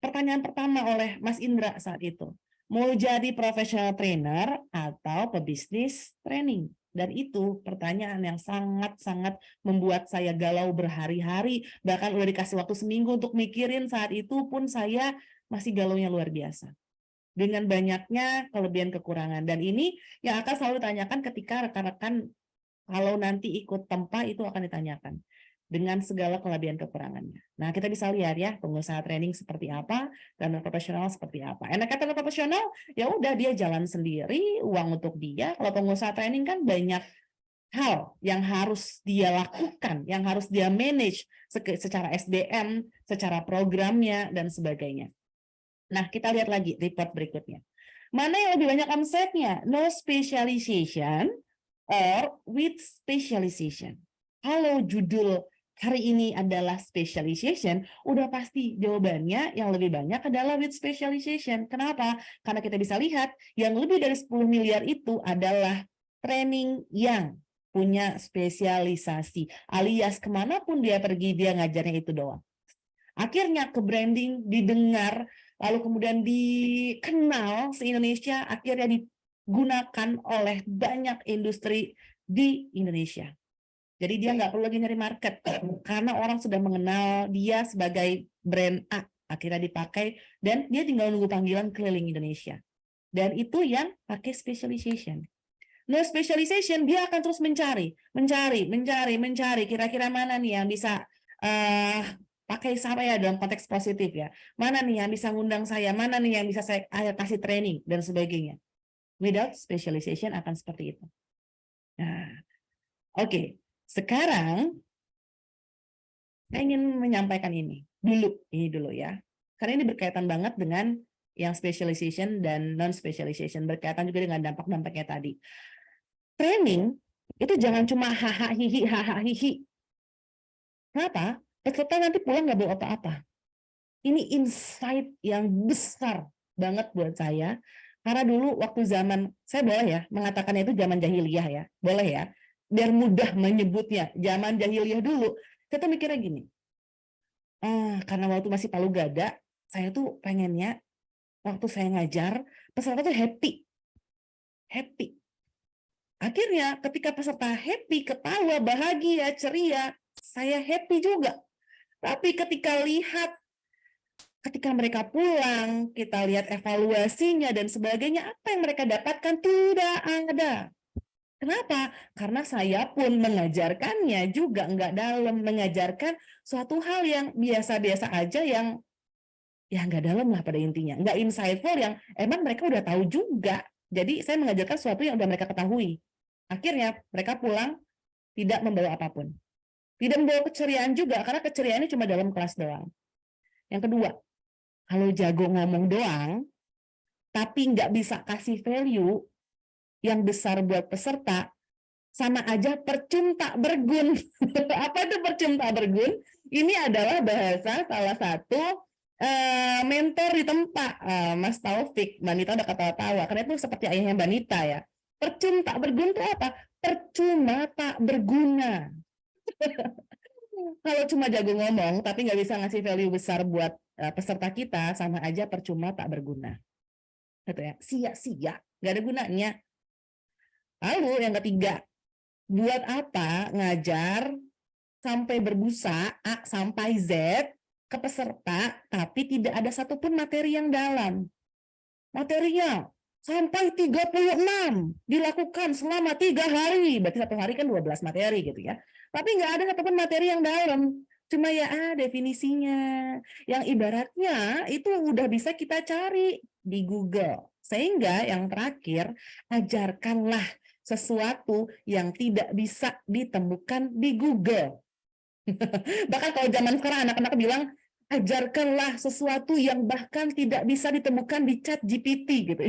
pertanyaan pertama oleh Mas Indra saat itu, mau jadi professional trainer atau pebisnis training? Dan itu pertanyaan yang sangat-sangat membuat saya galau berhari-hari, bahkan udah dikasih waktu seminggu untuk mikirin, saat itu pun saya masih galaunya luar biasa. Dengan banyaknya kelebihan kekurangan. Dan ini yang akan selalu ditanyakan ketika rekan-rekan kalau nanti ikut tempa itu akan ditanyakan. Dengan segala kelebihan kekurangannya. Nah, kita bisa lihat ya, pengusaha training seperti apa, dan profesional seperti apa. Enaknya profesional, ya udah dia jalan sendiri, uang untuk dia. Kalau pengusaha training kan banyak hal yang harus dia lakukan, yang harus dia manage secara SDM, secara programnya, dan sebagainya. Nah, kita lihat lagi report berikutnya. Mana yang lebih banyak omsetnya? No specialization or with specialization? Kalau judul hari ini adalah specialization, udah pasti jawabannya yang lebih banyak adalah with specialization. Kenapa? Karena kita bisa lihat yang lebih dari 10 miliar itu adalah training yang punya spesialisasi, alias kemanapun dia pergi, dia ngajarnya itu doang. Akhirnya ke branding, didengar, lalu kemudian dikenal se-Indonesia, akhirnya digunakan oleh banyak industri di Indonesia. Jadi dia nggak perlu lagi nyari market, karena orang sudah mengenal dia sebagai brand A, akhirnya dipakai, dan dia tinggal nunggu panggilan keliling Indonesia. Dan itu yang pakai specialization. No specialization, dia akan terus mencari, kira-kira mana nih yang bisa pakai saya dalam konteks positif ya. Mana nih yang bisa ngundang saya, mana nih yang bisa saya kasih training, dan sebagainya. Without specialization akan seperti itu. Nah, oke. Sekarang saya ingin menyampaikan ini dulu ya. Karena ini berkaitan banget dengan yang specialization dan non-specialization, berkaitan juga dengan dampak-dampaknya tadi. Training itu jangan cuma hahaha. Kenapa? Peserta nanti pulang nggak bawa apa-apa. Ini insight yang besar banget buat saya. Karena dulu waktu zaman, saya boleh ya mengatakannya itu zaman jahiliyah ya, boleh ya, biar mudah menyebutnya. Zaman jahiliyah dulu, saya tuh mikirnya gini, karena waktu masih Palu Gada, saya tuh pengennya waktu saya ngajar, peserta tuh happy. Happy. Akhirnya ketika peserta happy, ketawa, bahagia, ceria, saya happy juga. Tapi ketika mereka pulang, kita lihat evaluasinya dan sebagainya, apa yang mereka dapatkan tidak ada. Kenapa? Karena saya pun mengajarkannya juga nggak dalam, mengajarkan suatu hal yang biasa-biasa aja, yang ya nggak dalam lah pada intinya, nggak insightful, yang emang mereka udah tahu juga. Jadi saya mengajarkan sesuatu yang udah mereka ketahui. Akhirnya mereka pulang tidak membawa apapun. Tidak membawa keceriaan juga, karena keceriaannya cuma dalam kelas doang. Yang kedua, kalau jago ngomong doang, tapi nggak bisa kasih value yang besar buat peserta, sama aja percuma tak bergun. Apa itu percuma tak bergun? Ini adalah bahasa salah satu mentor di tempat, Mas Taufik. Mbak Nita udah ketawa-tawa, karena itu seperti ayahnya Mbak Nita ya. Percuma tak bergun itu apa? Percuma tak berguna. Kalau cuma jago ngomong, tapi nggak bisa ngasih value besar buat peserta kita, sama aja percuma tak berguna. Gitu ya, sia-sia, nggak ada gunanya. Lalu yang ketiga, buat apa ngajar sampai berbusa A sampai Z ke peserta, tapi tidak ada satupun materi yang dalam. Materinya sampai 36 dilakukan selama 3 hari, berarti satu hari kan 12 materi gitu ya. Tapi nggak ada satupun materi yang dalam, cuma ya definisinya, yang ibaratnya itu udah bisa kita cari di Google. Sehingga yang terakhir, ajarkanlah sesuatu yang tidak bisa ditemukan di Google. Bahkan kalau zaman sekarang anak-anak bilang, ajarkanlah sesuatu yang bahkan tidak bisa ditemukan di chat GPT gitu.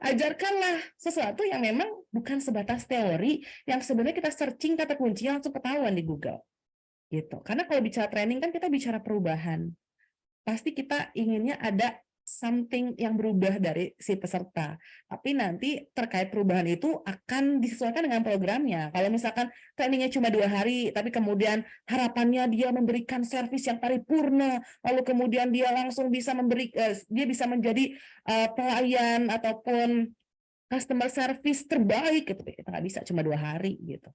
Ajarkanlah sesuatu yang memang bukan sebatas teori, yang sebenarnya kita searching kata kunci langsung ketahuan di Google. Gitu. Karena kalau bicara training kan kita bicara perubahan. Pasti kita inginnya ada something yang berubah dari si peserta. Tapi nanti terkait perubahan itu akan disesuaikan dengan programnya. Kalau misalkan trainingnya cuma 2 hari, tapi kemudian harapannya dia memberikan servis yang paripurna, lalu kemudian dia langsung bisa dia bisa menjadi pelayan ataupun customer service terbaik, gitu. Kita nggak bisa cuma 2 hari gitu.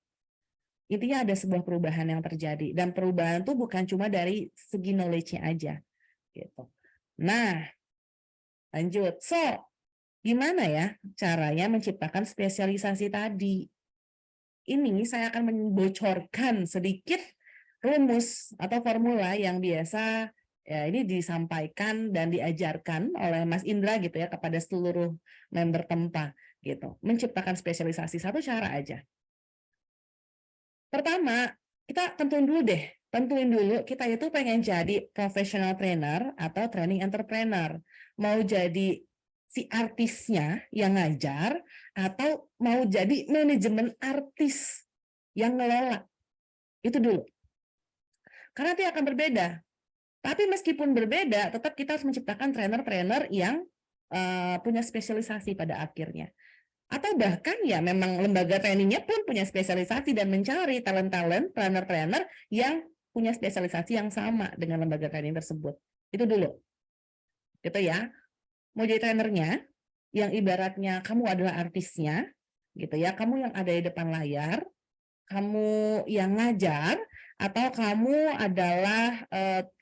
Intinya ada sebuah perubahan yang terjadi, dan perubahan itu bukan cuma dari segi knowledge-nya aja gitu. Nah, lanjut. So, gimana ya caranya menciptakan spesialisasi tadi? Ini saya akan membocorkan sedikit rumus atau formula yang biasa ya ini disampaikan dan diajarkan oleh Mas Indra gitu ya kepada seluruh member Tempa gitu. Menciptakan spesialisasi satu cara aja. Pertama, kita tentuin dulu kita itu pengen jadi professional trainer atau training entrepreneur. Mau jadi si artisnya yang ngajar atau mau jadi manajemen artis yang ngelola. Itu dulu. Karena nanti akan berbeda. Tapi meskipun berbeda, tetap kita harus menciptakan trainer-trainer yang punya spesialisasi pada akhirnya. Atau bahkan ya memang lembaga trainingnya pun punya spesialisasi dan mencari talent-talent, trainer-trainer yang punya spesialisasi yang sama dengan lembaga training tersebut. Itu dulu. Gitu ya. Mau jadi trainernya, yang ibaratnya kamu adalah artisnya, gitu ya. Kamu yang ada di depan layar, kamu yang ngajar, atau kamu adalah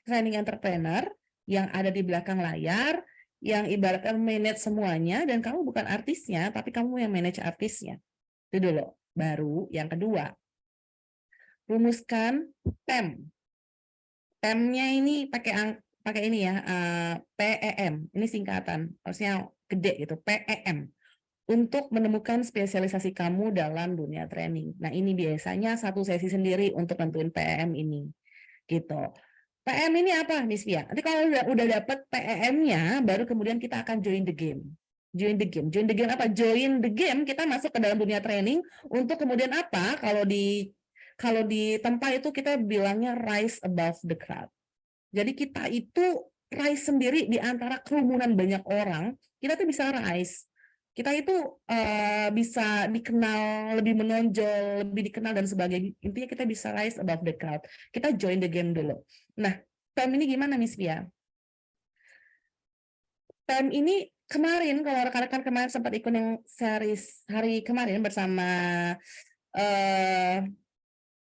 training entrepreneur yang ada di belakang layar, yang ibaratnya manage semuanya, dan kamu bukan artisnya, tapi kamu yang manage artisnya. Itu dulu. Baru yang kedua, rumuskan PEM. PEM-nya ini pakai ini ya, PEM. Ini singkatan, harusnya gede gitu, PEM. Untuk menemukan spesialisasi kamu dalam dunia training. Nah, ini biasanya satu sesi sendiri untuk tentuin PEM ini. Gitu. PEM ini apa, Miss Fia? Nanti kalau udah dapat PEM-nya, baru kemudian kita akan join the game. Join the game. Join the game apa? Join the game, kita masuk ke dalam dunia training untuk kemudian apa? Kalau di tempat itu kita bilangnya rise above the crowd. Jadi kita itu rise sendiri di antara kerumunan banyak orang, kita tuh bisa rise. Kita itu bisa dikenal, lebih menonjol, lebih dikenal dan sebagainya. Intinya kita bisa rise above the crowd. Kita join the game dulu. Nah, PEM ini gimana Miss Pia? PEM ini kemarin, kalau rekan-rekan kemarin sempat ikut yang series hari kemarin bersama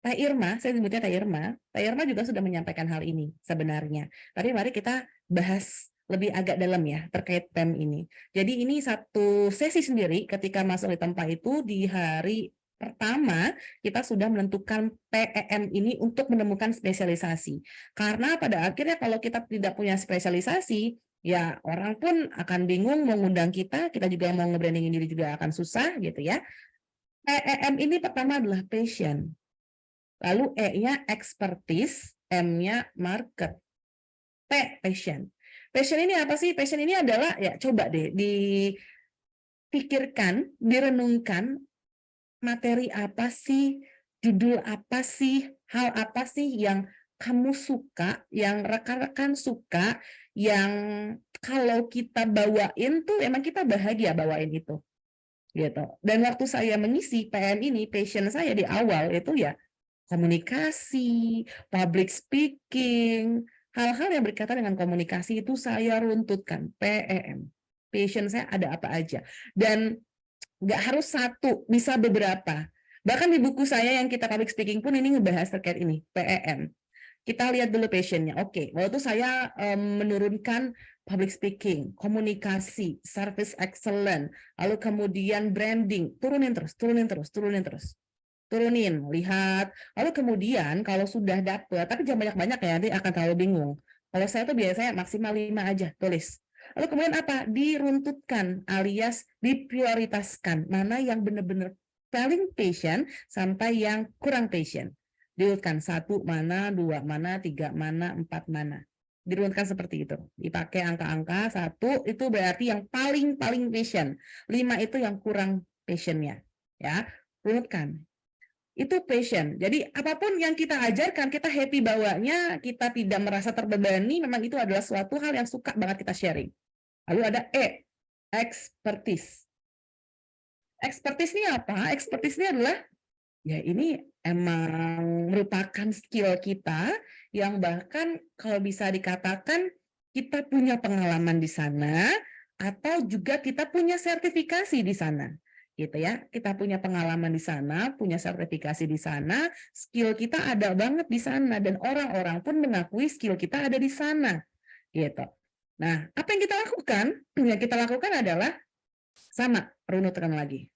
Teh Irma, saya sebutnya Teh Irma. Teh Irma juga sudah menyampaikan hal ini sebenarnya. Tapi mari kita bahas lebih agak dalam ya terkait PEM ini. Jadi ini satu sesi sendiri ketika masuk di tempat itu di hari pertama kita sudah menentukan PEM ini untuk menemukan spesialisasi. Karena pada akhirnya kalau kita tidak punya spesialisasi, ya orang pun akan bingung mau ngundang kita juga mau nge-brandingin diri juga akan susah gitu ya. PEM ini pertama adalah passion. Lalu E-nya expertise, M-nya market. P, passion. Passion ini apa sih? Passion ini adalah, ya coba deh dipikirkan, direnungkan, materi apa sih, judul apa sih, hal apa sih yang kamu suka, yang rekan-rekan suka, yang kalau kita bawain tuh emang kita bahagia bawain itu. Gitu. Dan waktu saya mengisi PM ini, passion saya di awal itu ya komunikasi, public speaking, hal-hal yang berkaitan dengan komunikasi itu saya runtutkan, PEM. Passion saya ada apa aja. Dan nggak harus satu, bisa beberapa. Bahkan di buku saya yang kita public speaking pun ini ngebahas terkait ini, PEM. Kita lihat dulu passionnya. Oke, waktu itu saya menurunkan public speaking, komunikasi, service excellent, lalu kemudian branding, turunin terus, turunin, lihat. Lalu kemudian kalau sudah dapet, tapi jangan banyak-banyak ya, nanti akan terlalu bingung. Kalau saya tuh biasanya maksimal 5 aja, tulis. Lalu kemudian apa? Diruntutkan alias diprioritaskan. Mana yang benar-benar paling passion sampai yang kurang passion. Diurutkan 1 mana, 2 mana, 3 mana, 4 mana. Dirunutkan seperti itu. Dipakai angka-angka, 1 itu berarti yang paling passion. 5 itu yang kurang passionnya. Ya, runutkan. Itu passion. Jadi apapun yang kita ajarkan, kita happy bawanya, kita tidak merasa terbebani, memang itu adalah suatu hal yang suka banget kita sharing. Lalu ada E, expertise. Expertise ini apa? Expertise ini adalah, ya ini emang merupakan skill kita, yang bahkan kalau bisa dikatakan kita punya pengalaman di sana, atau juga kita punya sertifikasi di sana. Gitu ya, kita punya pengalaman di sana, punya sertifikasi di sana, skill kita ada banget di sana, dan orang-orang pun mengakui skill kita ada di sana, gitu. Nah, apa yang kita lakukan? Yang kita lakukan adalah sama, runutkan lagi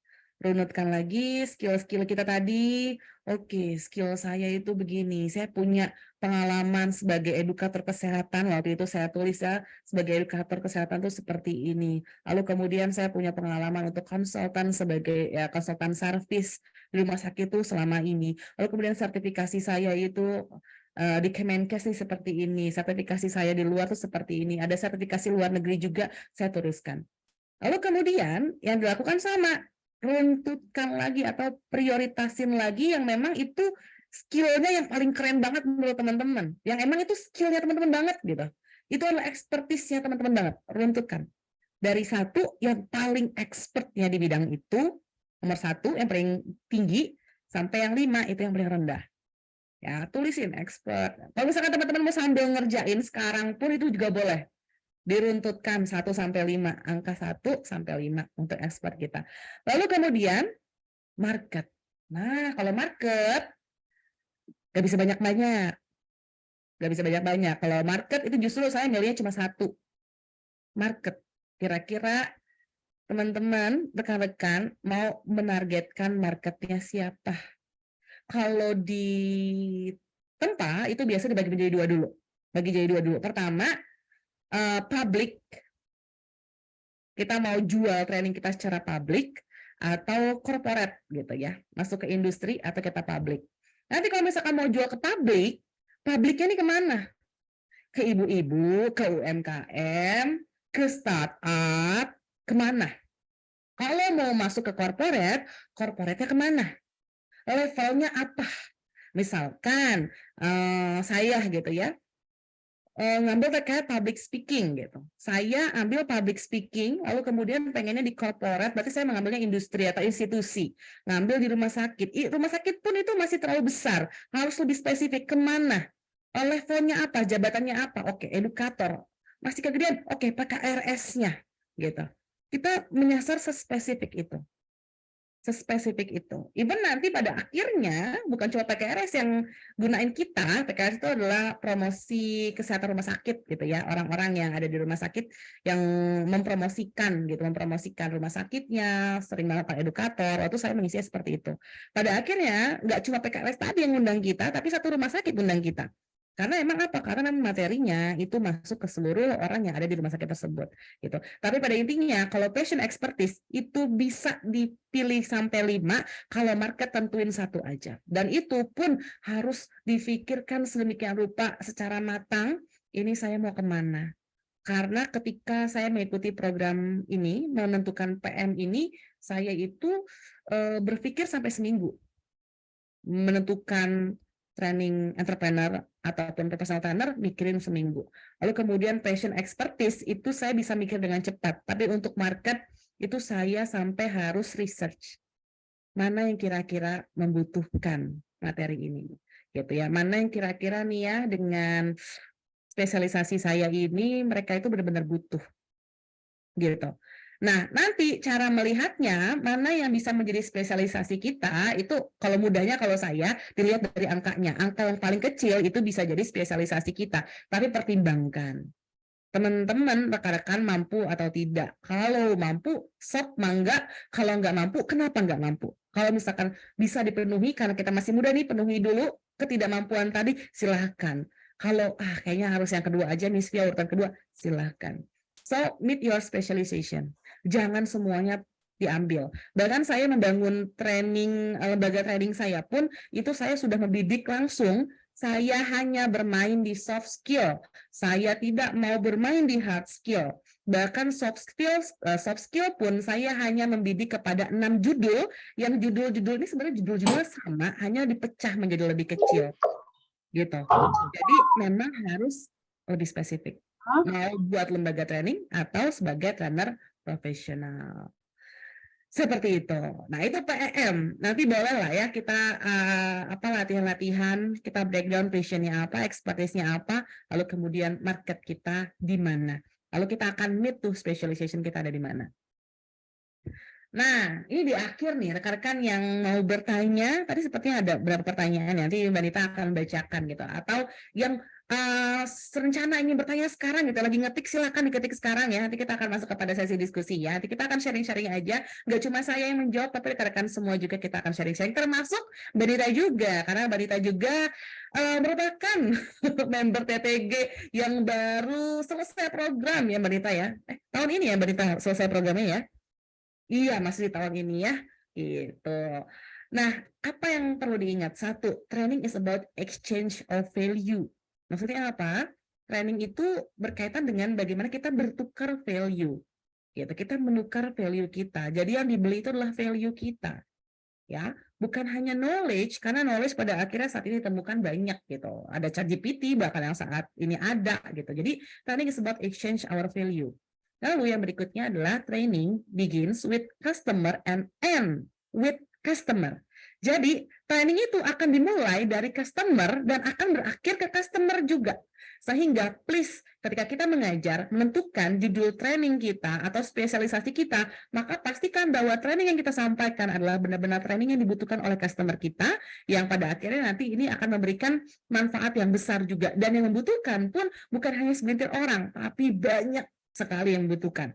skill-skill kita tadi. Oke, skill saya itu begini. Saya punya pengalaman sebagai edukator kesehatan. Waktu itu saya tulis ya, sebagai edukator kesehatan itu seperti ini. Lalu kemudian saya punya pengalaman untuk konsultan sebagai ya, konsultan servis di rumah sakit itu selama ini. Lalu kemudian sertifikasi saya itu di Kemenkes nih seperti ini. Sertifikasi saya di luar tuh seperti ini. Ada sertifikasi luar negeri juga saya tuliskan. Lalu kemudian yang dilakukan sama, runtutkan lagi atau prioritasin lagi yang memang itu skillnya yang paling keren banget menurut teman-teman. Yang emang itu skillnya teman-teman banget gitu. Itu adalah expertise-nya teman-teman banget. Runtutkan. Dari 1 yang paling expertnya di bidang itu, nomor 1 yang paling tinggi, sampai yang 5 itu yang paling rendah. Ya, tulisin expert. Kalau misalkan teman-teman mau sambil ngerjain sekarang pun itu juga boleh. Diruntutkan 1 sampai 5, angka 1 sampai 5 untuk expert kita. Lalu kemudian market. Nah, kalau market nggak bisa banyak-banyak. Nggak bisa banyak-banyak. Kalau market itu justru saya milihnya cuma 1. Market. Kira-kira teman-teman, rekan-rekan mau menargetkan marketnya siapa? Kalau di tempat itu biasa dibagi menjadi 2 dulu. Bagi jadi 2 dulu. Pertama, public, kita mau jual training kita secara public atau corporate gitu ya, masuk ke industri atau kita public. Nanti kalau misalkan mau jual ke public, publiknya ini kemana? Ke ibu-ibu, ke UMKM, ke startup, kemana? Kalau mau masuk ke corporate, corporate-nya kemana? Levelnya apa? Misalkan saya gitu ya, ngambil terkait public speaking gitu. Saya ambil public speaking, lalu kemudian pengennya di corporate, berarti saya mengambilnya industri atau institusi. Ngambil di rumah sakit. Rumah sakit pun itu masih terlalu besar, harus lebih spesifik kemana, levelnya apa, jabatannya apa. Oke, edukator. Masih kegedean, oke, PKRS-nya gitu. Kita menyasar sespesifik itu. Sespesifik itu. Even nanti pada akhirnya bukan cuma PKRS yang gunain kita, PKRS itu adalah promosi kesehatan rumah sakit gitu ya, orang-orang yang ada di rumah sakit yang mempromosikan rumah sakitnya, sering banget Pak edukator, waktu saya mengisinya seperti itu. Pada akhirnya nggak cuma PKRS tadi yang ngundang kita, tapi satu rumah sakit ngundang kita. Karena emang apa? Karena materinya itu masuk ke seluruh orang yang ada di rumah sakit tersebut, gitu. Tapi pada intinya, kalau passion expertise itu bisa dipilih sampai 5, kalau market tentuin 1 aja. Dan itu pun harus difikirkan sedemikian rupa secara matang, ini saya mau kemana. Karena ketika saya mengikuti program ini, menentukan PM ini, saya itu berpikir sampai seminggu. Menentukan training entrepreneur ataupun professional trainer mikirin seminggu. Lalu kemudian passion expertise itu saya bisa mikir dengan cepat. Tapi untuk market itu saya sampai harus research. Mana yang kira-kira membutuhkan materi ini. Gitu ya. Mana yang kira-kira nih ya dengan spesialisasi saya ini mereka itu benar-benar butuh. Gitu. Nah, nanti cara melihatnya mana yang bisa menjadi spesialisasi kita itu kalau mudahnya kalau saya dilihat dari angkanya. Angka yang paling kecil itu bisa jadi spesialisasi kita. Tapi pertimbangkan. Teman-teman, rekan-rekan mampu atau tidak. Kalau mampu, sok mangga. Kalau nggak mampu, kenapa nggak mampu? Kalau misalkan bisa dipenuhi karena kita masih muda nih, penuhi dulu ketidakmampuan tadi, silahkan. Kalau kayaknya harus yang kedua aja, Miss Via urutan kedua, silahkan. So, meet your specialization. Jangan semuanya diambil. Bahkan saya membangun training, lembaga training saya pun, itu saya sudah membidik langsung, saya hanya bermain di soft skill. Saya tidak mau bermain di hard skill. Bahkan soft skill pun saya hanya membidik kepada 6 judul, yang judul-judul ini sebenarnya judul-judulnya sama, hanya dipecah menjadi lebih kecil. Gitu. Jadi memang harus lebih spesifik. Mau buat lembaga training atau sebagai trainer profesional. Seperti itu. Nah, itu PEM. Nanti boleh lah ya kita latihan-latihan, kita breakdown passion-nya apa, expertise-nya apa, lalu kemudian market kita di mana. Lalu kita akan meet tuh specialization kita ada di mana. Nah, ini di akhir nih, rekan-rekan yang mau bertanya, tadi sepertinya ada beberapa pertanyaan, nanti Mbak Nita akan bacakan gitu. Atau yang rencana ingin bertanya sekarang gitu, lagi ngetik silakan diketik sekarang ya, nanti kita akan masuk kepada sesi diskusi ya, nanti kita akan sharing-sharing aja, nggak cuma saya yang menjawab, tapi rekan-rekan semua juga kita akan sharing-sharing, termasuk Mbak Nita juga, karena Mbak Nita juga merupakan member TTG yang baru selesai program ya Mbak Nita ya, tahun ini ya Mbak Nita selesai programnya ya. Iya, masih di tahun ini ya. Gitu. Nah, apa yang perlu diingat? 1, training is about exchange of value. Maksudnya apa? Training itu berkaitan dengan bagaimana kita bertukar value. Gitu. Kita menukar value kita. Jadi yang dibeli itu adalah value kita. Ya, bukan hanya knowledge, karena knowledge pada akhirnya saat ini ditemukan banyak gitu. Ada ChatGPT bahkan yang saat ini ada gitu. Jadi training is about exchange our value. Lalu yang berikutnya adalah training begins with customer and end with customer. Jadi training itu akan dimulai dari customer dan akan berakhir ke customer juga. Sehingga please ketika kita mengajar, menentukan judul training kita atau spesialisasi kita, maka pastikan bahwa training yang kita sampaikan adalah benar-benar training yang dibutuhkan oleh customer kita, yang pada akhirnya nanti ini akan memberikan manfaat yang besar juga. Dan yang membutuhkan pun bukan hanya segelintir orang, tapi banyak sekali yang membutuhkan.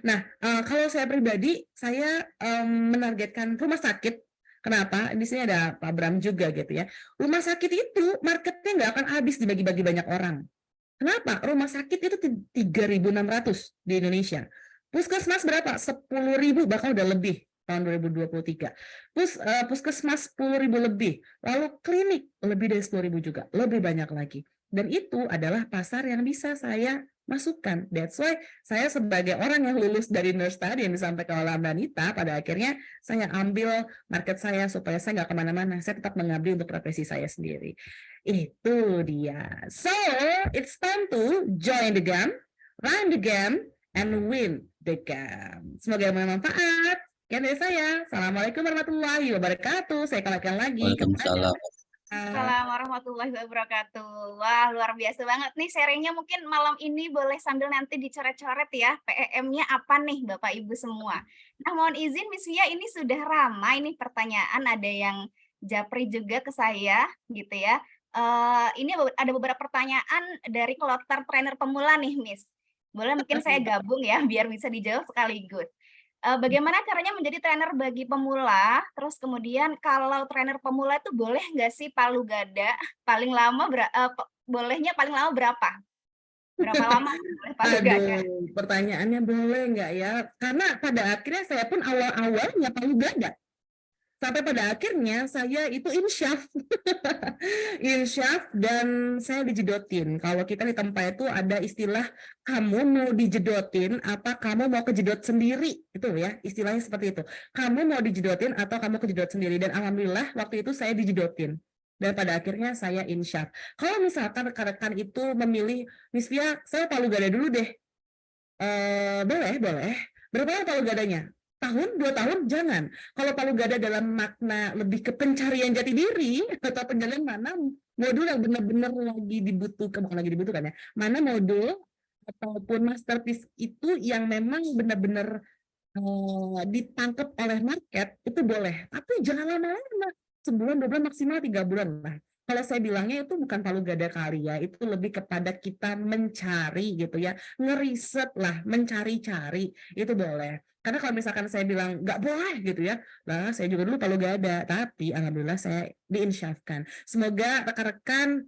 Nah, kalau saya pribadi, saya menargetkan rumah sakit. Kenapa? Di sini ada Pak Bram juga gitu ya. Rumah sakit itu marketnya nggak akan habis dibagi-bagi banyak orang. Kenapa? Rumah sakit itu 3.600 di Indonesia. Puskesmas berapa? 10.000 bahkan udah lebih tahun 2023. Puskesmas 10.000 lebih. Lalu klinik lebih dari 10.000 juga. Lebih banyak lagi. Dan itu adalah pasar yang bisa saya masukkan. That's why saya sebagai orang yang lulus dari nurse tadi yang disampaikan oleh Mbak Nita, pada akhirnya saya ambil market saya supaya saya nggak kemana-mana. Saya tetap mengabdi untuk profesi saya sendiri. Itu dia. So, it's time to join the game, run the game, and win the game. Semoga bermanfaat. Sekian dari saya. Assalamualaikum warahmatullahi wabarakatuh. Saya kembalikan lagi kepada Waalaikumsalam. Assalamualaikum warahmatullahi wabarakatuh. Wah, luar biasa banget nih sharingnya. Mungkin malam ini boleh sambil nanti dicoret-coret ya, PEM-nya apa nih Bapak Ibu semua. Nah, mohon izin Miss Via, ini sudah ramai nih pertanyaan, ada yang japri juga ke saya gitu ya. Ini ada beberapa pertanyaan dari kloter trainer pemula nih Miss. Boleh mungkin saya gabung ya biar bisa dijawab sekaligus. Bagaimana caranya menjadi trainer bagi pemula? Terus kemudian kalau trainer pemula itu boleh nggak sih palu gada? Paling lama bolehnya paling lama berapa? Berapa lama boleh palu gada? Aduh, pertanyaannya boleh nggak ya? Karena pada akhirnya saya pun awal-awalnya palu gada. Sampai pada akhirnya saya itu insyaf. Insyaf dan saya dijedotin. Kalau kita di tempat itu ada istilah kamu mau dijedotin apa kamu mau kejedot sendiri. Itu ya, istilahnya seperti itu. Kamu mau dijedotin atau kamu kejedot sendiri. Dan alhamdulillah waktu itu saya dijedotin. Dan pada akhirnya saya insyaf. Kalau misalkan rekan-rekan itu memilih, Miss Via, saya palu gada dulu deh. Boleh. Berapa lama palu gadanya? Tahun, 2 tahun, jangan. Kalau palu gada dalam makna lebih ke pencarian jati diri atau penjelasan mana modul yang benar-benar lagi dibutuhkan, bukan lagi dibutuhkan ya, mana modul ataupun masterpiece itu yang memang benar-benar ditangkap oleh market, itu boleh. Tapi jangan lama-lama, sebulan, 2 bulan, maksimal 3 bulan lah. Kalau saya bilangnya itu bukan palu gada kali ya, itu lebih kepada kita mencari gitu ya, ngeriset lah, mencari-cari, itu boleh. Karena kalau misalkan saya bilang nggak boleh gitu ya, lah saya juga dulu palu gada, tapi alhamdulillah saya diinsyafkan. Semoga rekan-rekan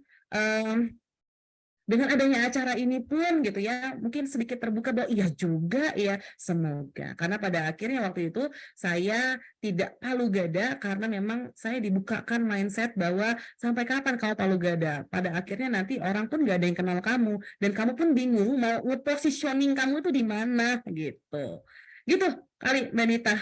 dengan adanya acara ini pun gitu ya, mungkin sedikit terbuka bahwa iya juga ya, semoga. Karena pada akhirnya waktu itu saya tidak palu gada karena memang saya dibukakan mindset bahwa sampai kapan kau palu gada. Pada akhirnya nanti orang pun nggak ada yang kenal kamu dan kamu pun bingung mau nge-positioning kamu itu di mana gitu. Gitu kali Mbak Nita.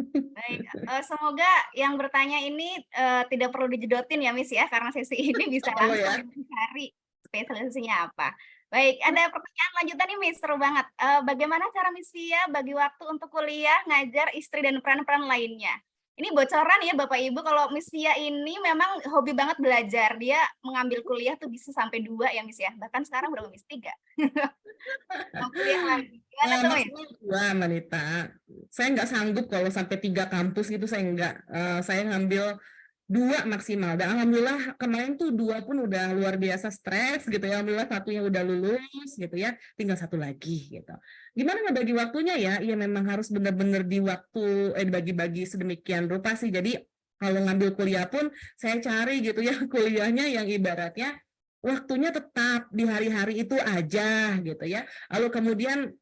Baik, semoga yang bertanya ini tidak perlu dijedotin ya Miss ya, karena sesi ini bisa Oh ya. langsung mencari spesialisasinya apa. Baik, ada pertanyaan lanjutan nih Miss, seru banget. Bagaimana cara Miss Via bagi waktu untuk kuliah, ngajar, istri, dan peran-peran lainnya? Ini bocoran ya Bapak Ibu, kalau Miss Via ini memang hobi banget belajar. Dia mengambil kuliah tuh bisa sampai 2 ya Miss ya, bahkan sekarang udah Miss 3. Mau kuliah lagi. Gimana tuh Miss? Maksimal 2, Manita. Saya nggak sanggup kalau sampai 3 kampus gitu, saya nggak. Saya ngambil 2 maksimal. Dan alhamdulillah kemarin tuh 2 pun udah luar biasa stres gitu ya. Alhamdulillah satunya udah lulus gitu ya. Tinggal 1 lagi gitu. Gimana ngebagi waktunya ya? Ya memang harus benar-benar di waktu dibagi-bagi sedemikian rupa sih. Jadi kalau ngambil kuliah pun saya cari gitu ya kuliahnya yang ibaratnya waktunya tetap di hari-hari itu aja gitu ya. Lalu kemudian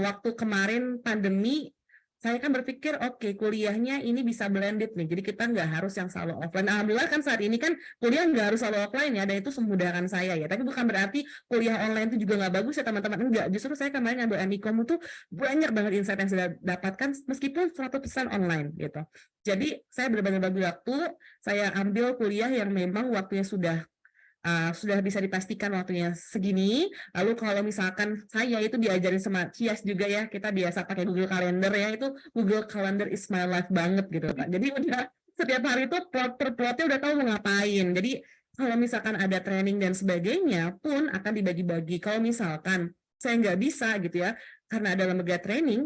waktu kemarin pandemi saya kan berpikir oke, kuliahnya ini bisa blended nih, jadi kita nggak harus yang selalu offline. Alhamdulillah kan saat ini kan kuliah nggak harus selalu offline ya, dan itu memudahkan saya ya. Tapi bukan berarti kuliah online itu juga nggak bagus ya teman-teman, enggak. Justru saya kemarin ngambil MIKOM itu banyak banget insight yang saya dapatkan meskipun 100% online gitu. Jadi saya benar-benar bagi waktu, saya ambil kuliah yang memang waktunya sudah bisa dipastikan waktunya segini. Lalu kalau misalkan saya itu diajarin sama Cias juga ya, kita biasa pakai Google Calendar ya, itu Google Calendar is my life banget gitu Pak. Jadi udah setiap hari itu plot per plotnya udah tahu mau ngapain. Jadi kalau misalkan ada training dan sebagainya pun akan dibagi-bagi. Kalau misalkan saya nggak bisa gitu ya, karena ada lembaga training,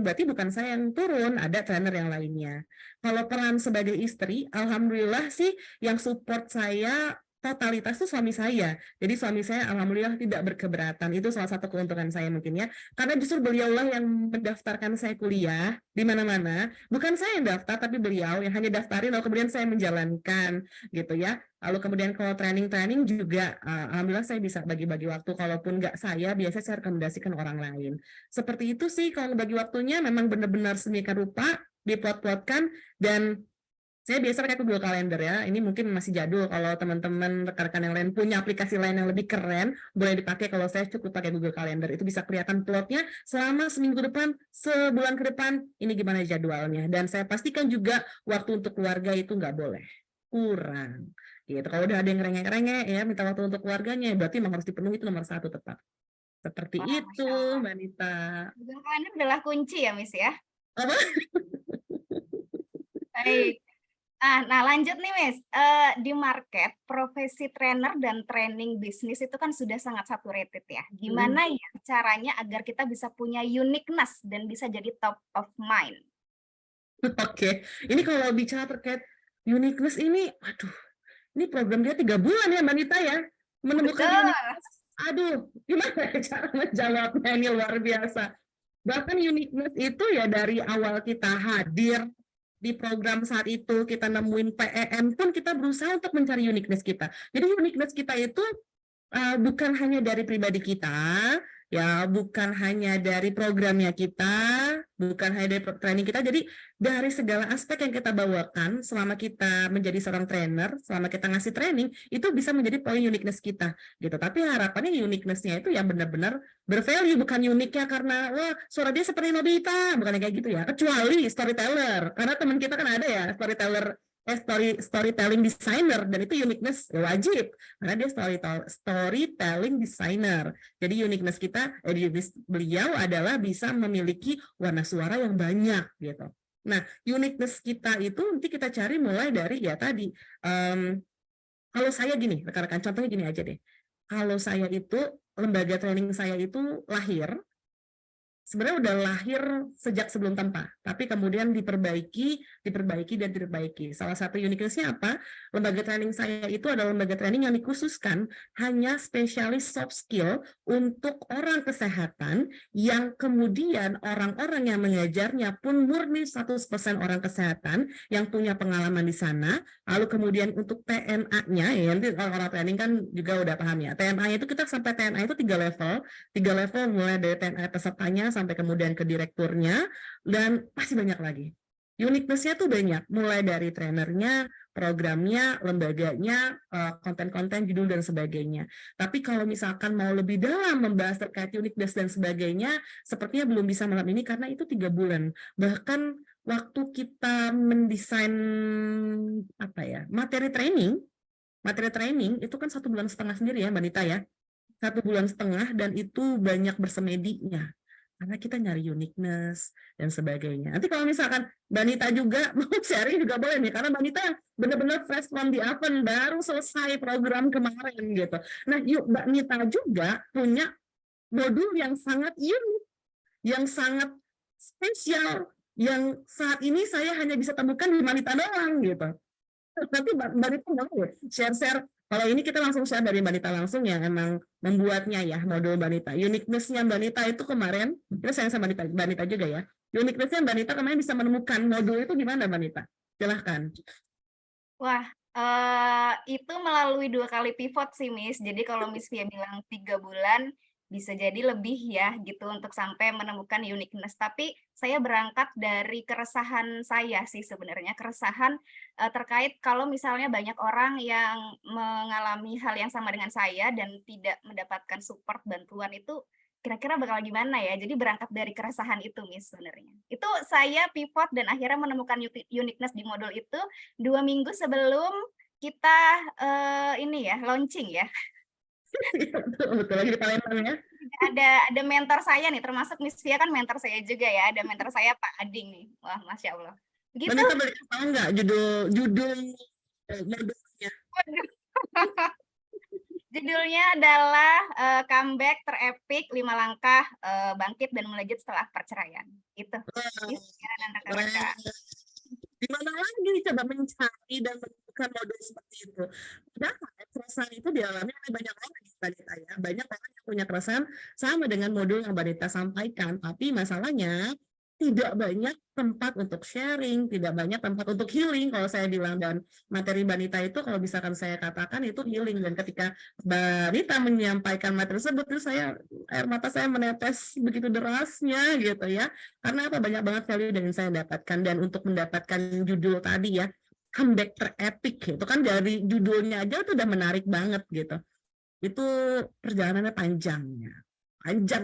berarti bukan saya yang turun, ada trainer yang lainnya. Kalau peran sebagai istri, alhamdulillah sih yang support saya totalitas itu suami saya. Jadi suami saya alhamdulillah tidak berkeberatan. Itu salah satu keuntungan saya mungkin ya. Karena justru beliaulah yang mendaftarkan saya kuliah di mana-mana. Bukan saya yang daftar, tapi beliau yang hanya daftarin lalu kemudian saya menjalankan gitu ya. Lalu kemudian kalau training juga alhamdulillah saya bisa bagi-bagi waktu. Kalaupun nggak saya, biasanya saya rekomendasikan orang lain. Seperti itu sih kalau bagi waktunya memang benar-benar sedemikian rupa diplot-plotkan. Dan saya biasa pakai Google Calendar ya. Ini mungkin masih jadul. Kalau teman-teman rekan-rekan yang lain punya aplikasi lain yang lebih keren, boleh dipakai. Kalau saya cukup pakai Google Calendar. Itu bisa kelihatan plotnya selama seminggu depan, sebulan ke depan, ini gimana jadwalnya. Dan saya pastikan juga waktu untuk keluarga itu nggak boleh. kurang. Gitu. Kalau udah ada yang rengek-rengek ya, minta waktu untuk keluarganya, berarti memang harus dipenuhi itu nomor 1 tetap. Seperti Wah, itu, Masya Allah. Mbak Nita. Google Calendar adalah kunci ya, Miss ya? Apa? Baik. Nah lanjut nih Miss, di market profesi trainer dan training bisnis itu kan sudah sangat saturated ya. Mhm. Gimana ya caranya agar kita bisa punya uniqueness dan bisa jadi top of mind? Oke, ini kalau bicara terkait uniqueness ini, aduh, ini program dia 3 bulan ya Mbak Nita ya, menemukan Betul. uniqueness. Aduh, gimana ya cara menjawabnya, ini luar biasa. Bahkan uniqueness itu ya dari awal kita hadir di program saat itu, kita nemuin PEM pun kita berusaha untuk mencari uniqueness kita. Jadi uniqueness kita itu bukan hanya dari pribadi kita, ya, bukan hanya dari programnya kita, bukan hanya dari training kita. Jadi dari segala aspek yang kita bawakan selama kita menjadi seorang trainer, selama kita ngasih training, itu bisa menjadi poin uniqueness kita, gitu. Tapi harapannya uniqueness-nya itu yang benar-benar bervalue, bukan uniknya karena wah suara dia seperti Nobita, bukan kayak gitu ya. Kecuali storyteller, karena teman kita kan ada ya storytelling designer, dan itu uniqueness wajib karena dia storytelling designer. Jadi uniqueness beliau adalah bisa memiliki warna suara yang banyak gitu. Nah, uniqueness kita itu nanti kita cari mulai dari ya tadi. Kalau saya gini, rekan-rekan, contohnya gini aja deh. Kalau saya itu lembaga training saya itu lahir sebenarnya udah lahir sejak sebelum tanpa, tapi kemudian diperbaiki dan diperbaiki. Salah satu uniqueness-nya apa? Lembaga training saya itu adalah lembaga training yang dikhususkan hanya spesialis soft skill untuk orang kesehatan, yang kemudian orang-orang yang mengajarnya pun murni 100% orang kesehatan yang punya pengalaman di sana. Lalu kemudian untuk TMA-nya, ya nanti orang-orang training kan juga udah paham ya. TMA itu kita sampai TMA itu 3 level mulai dari TNI pesertanya sampai kemudian ke direkturnya, dan pasti banyak lagi. Uniqueness-nya tuh banyak, mulai dari trainernya, programnya, lembaganya, konten-konten, judul, dan sebagainya. Tapi kalau misalkan mau lebih dalam membahas terkait uniqueness dan sebagainya, sepertinya belum bisa malam ini karena itu 3 bulan. Bahkan waktu kita mendesain materi training itu kan 1,5 bulan sendiri ya Mbak Nita ya. 1,5 bulan, dan itu banyak bersemedinya karena kita nyari uniqueness dan sebagainya. Nanti kalau misalkan Mbak Nita juga mau sharing juga boleh nih, karena Mbak Nita benar-benar fresh from the oven, baru selesai program kemarin gitu. Nah, yuk Mbak Nita juga punya modul yang sangat unik, yang sangat spesial, yang saat ini saya hanya bisa temukan di Mbak Nita doang gitu. Nanti Mbak Nita mau share-share. Kalau ini kita langsung share dari Mbak Nita langsung yang emang membuatnya ya, modul Mbak Nita. Uniqueness-nya Mbak Nita itu kemarin, kita sayang sama Mbak Nita juga ya. Uniqueness-nya Mbak Nita kemarin bisa menemukan modul itu gimana Mbak Nita? Silahkan. Wah, itu melalui 2 kali pivot sih, Miss. Jadi kalau Miss Via bilang 3 bulan, bisa jadi lebih ya gitu untuk sampai menemukan uniqueness. Tapi saya berangkat dari keresahan saya sih sebenarnya, keresahan, terkait kalau misalnya banyak orang yang mengalami hal yang sama dengan saya dan tidak mendapatkan support bantuan itu, kira-kira bakal gimana ya? Jadi berangkat dari keresahan itu, Miss, sebenarnya. Itu saya pivot dan akhirnya menemukan uniqueness di modul itu 2 minggu sebelum kita, ini ya, launching ya. Betul lagi di Palembang ya. Ada mentor saya nih, termasuk Miss Via kan mentor saya juga ya, ada mentor saya Pak Ading nih. Wah, Masya Allah. Mbak Begitu. Nita boleh tahu nggak judul modulnya? Waduh. Judulnya adalah, Comeback Terepik 5 Langkah, Bangkit dan Melejit Setelah Perceraian. Itu, Miss Via dan rekan-rekan. Di mana lagi coba mencari dan menemukan modul seperti itu? Padahal keresahan itu dialami oleh banyak orang di Mbak Nita ya. Banyak orang yang punya keresahan sama dengan modul yang Mbak Nita sampaikan, tapi masalahnya tidak banyak tempat untuk sharing, tidak banyak tempat untuk healing kalau saya bilang. Dan materi Mbak Nita itu kalau misalkan saya katakan itu healing, dan ketika Mbak Nita menyampaikan materi tersebut itu air mata saya menetes begitu derasnya gitu ya. Karena apa, banyak banget value yang saya dapatkan. Dan untuk mendapatkan judul tadi ya, comeback terepik, itu kan dari judulnya aja itu udah menarik banget gitu. Itu perjalanannya panjang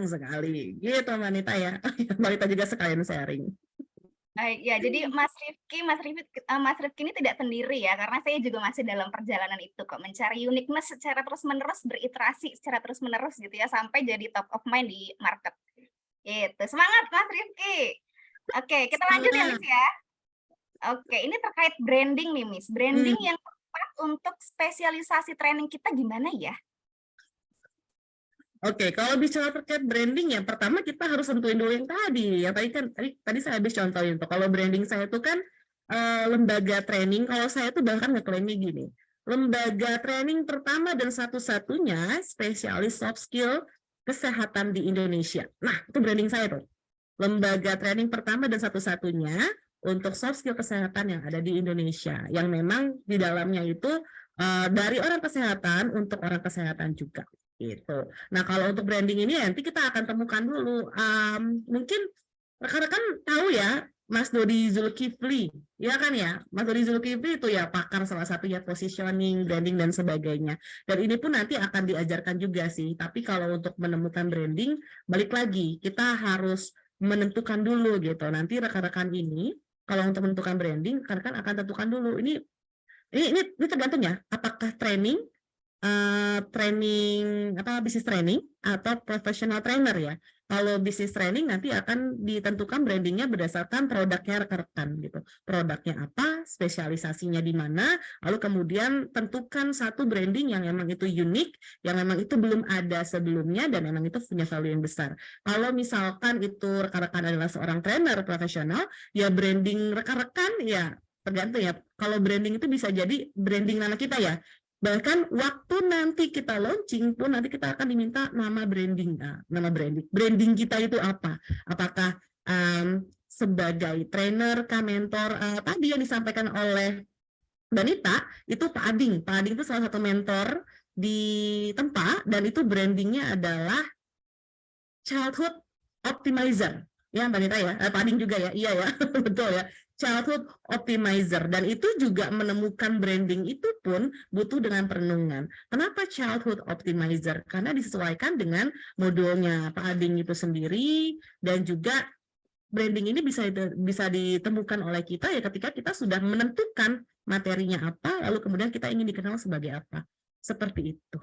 sekali gitu Mbak Nita ya. Mbak Nita juga sekalian sharing. Baik, ya jadi Mas Rifki ini tidak sendiri ya, karena saya juga masih dalam perjalanan itu kok, mencari uniqueness secara terus-menerus, beriterasi secara terus-menerus gitu ya, sampai jadi top of mind di market, gitu. Semangat Mas Rifki. Oke, kita lanjut ya, Semangat. Miss, ya. Oke, ini terkait branding nih, Miss. Branding yang tepat untuk spesialisasi training kita gimana ya? Oke, kalau bicara terkait branding ya, pertama kita harus tentuin dulu yang tadi. Tadi saya habis contohin tuh. Kalau branding saya itu kan lembaga training. Kalau saya tuh bahkan ngeklaimnya gini, lembaga training pertama dan satu-satunya spesialis soft skill kesehatan di Indonesia. Nah, itu branding saya tuh. Lembaga training pertama dan satu-satunya untuk soft skill kesehatan yang ada di Indonesia. Yang memang di dalamnya itu dari orang kesehatan untuk orang kesehatan juga. Gitu. Nah, kalau untuk branding ini nanti kita akan temukan dulu. Mungkin rekan-rekan tahu ya, Mas Dodi Zulkifli, ya kan ya? Mas Dodi Zulkifli itu ya pakar salah satu ya positioning, branding dan sebagainya. Dan ini pun nanti akan diajarkan juga sih. Tapi kalau untuk menemukan branding, balik lagi kita harus menentukan dulu gitu. Nanti rekan-rekan ini kalau untuk menentukan branding, rekan-rekan akan tentukan dulu ini tergantung ya, apakah training bisnis training atau professional trainer ya. Kalau bisnis training nanti akan ditentukan brandingnya berdasarkan produknya rekan-rekan gitu. Produknya apa, spesialisasinya di mana, lalu kemudian tentukan satu branding yang memang itu unik, yang memang itu belum ada sebelumnya dan memang itu punya value yang besar. Kalau misalkan itu rekan-rekan adalah seorang trainer profesional, ya branding rekan-rekan ya tergantung ya. Kalau branding itu bisa jadi branding nama kita ya. Bahkan waktu nanti kita launching pun nanti kita akan diminta nama branding. Branding kita itu apa? Apakah sebagai trainer, mentor, tadi yang disampaikan oleh Danita, itu Pak Ading. Pak Ading itu salah satu mentor di Tempa, dan itu brandingnya adalah Childhood Optimizer. Ya, Mbak Nita ya, Pak Ading juga ya, iya ya, betul ya. Childhood Optimizer, dan itu juga menemukan branding itu pun butuh dengan perenungan. Kenapa Childhood Optimizer? Karena disesuaikan dengan modulnya Pak Ading itu sendiri, dan juga branding ini bisa ditemukan oleh kita ya ketika kita sudah menentukan materinya apa, lalu kemudian kita ingin dikenal sebagai apa. Seperti itu.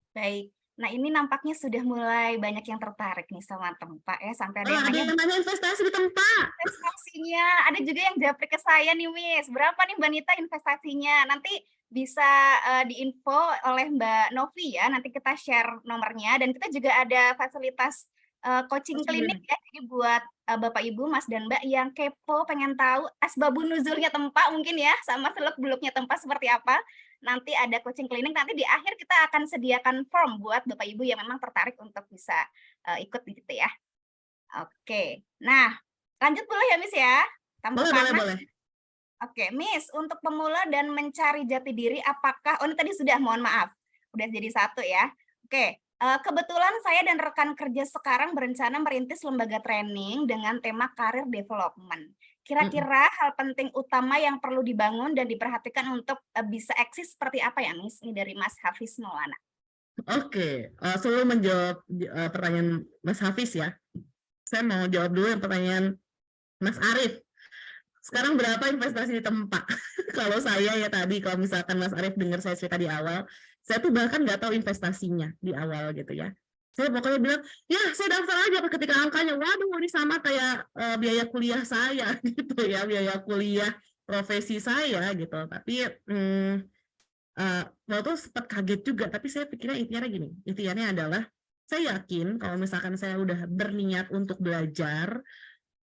Baik. Nah, ini nampaknya sudah mulai banyak yang tertarik nih sama Tempa ya, sampai ada yang Ada nanya yang nanya investasi di tempat. investasinya. Ada juga yang japri ke saya nih, Miss. Berapa nih Mbak Nita investasinya? Nanti bisa diinfo oleh Mbak Novi ya. Nanti kita share nomornya, dan kita juga ada fasilitas coaching klinik ya. Jadi buat Bapak Ibu, Mas dan Mbak yang kepo pengen tahu asbabun nuzulnya Tempa mungkin ya, sama seluk-beluknya Tempa seperti apa. Nanti ada coaching klinik, nanti di akhir kita akan sediakan form buat Bapak Ibu yang memang tertarik untuk bisa ikut gitu ya. Oke. Nah, lanjut boleh ya, Miss ya? Tambah panas. Boleh. Oke, Miss, untuk pemula dan mencari jati diri, apakah, oh ini tadi sudah, mohon maaf, udah jadi satu ya. Oke, kebetulan saya dan rekan kerja sekarang berencana merintis lembaga training dengan tema karir development. Kira-kira hal penting utama yang perlu dibangun dan diperhatikan untuk bisa eksis seperti apa ya, Miss? Ini dari Mas Hafiz Maulana. Oke, sebelum menjawab pertanyaan Mas Hafiz ya, saya mau jawab dulu yang pertanyaan Mas Arief. Sekarang berapa investasi di Tempa? Kalau saya ya tadi, kalau misalkan Mas Arief dengar saya cerita di awal, saya tuh bahkan nggak tahu investasinya di awal gitu ya. Saya pokoknya bilang, ya saya daftar aja ketika angkanya, waduh ini sama kayak biaya kuliah saya gitu ya, biaya kuliah profesi saya gitu. Tapi waktu sempat kaget juga, tapi saya pikirnya intinya gini, intinya adalah saya yakin kalau misalkan saya udah berniat untuk belajar,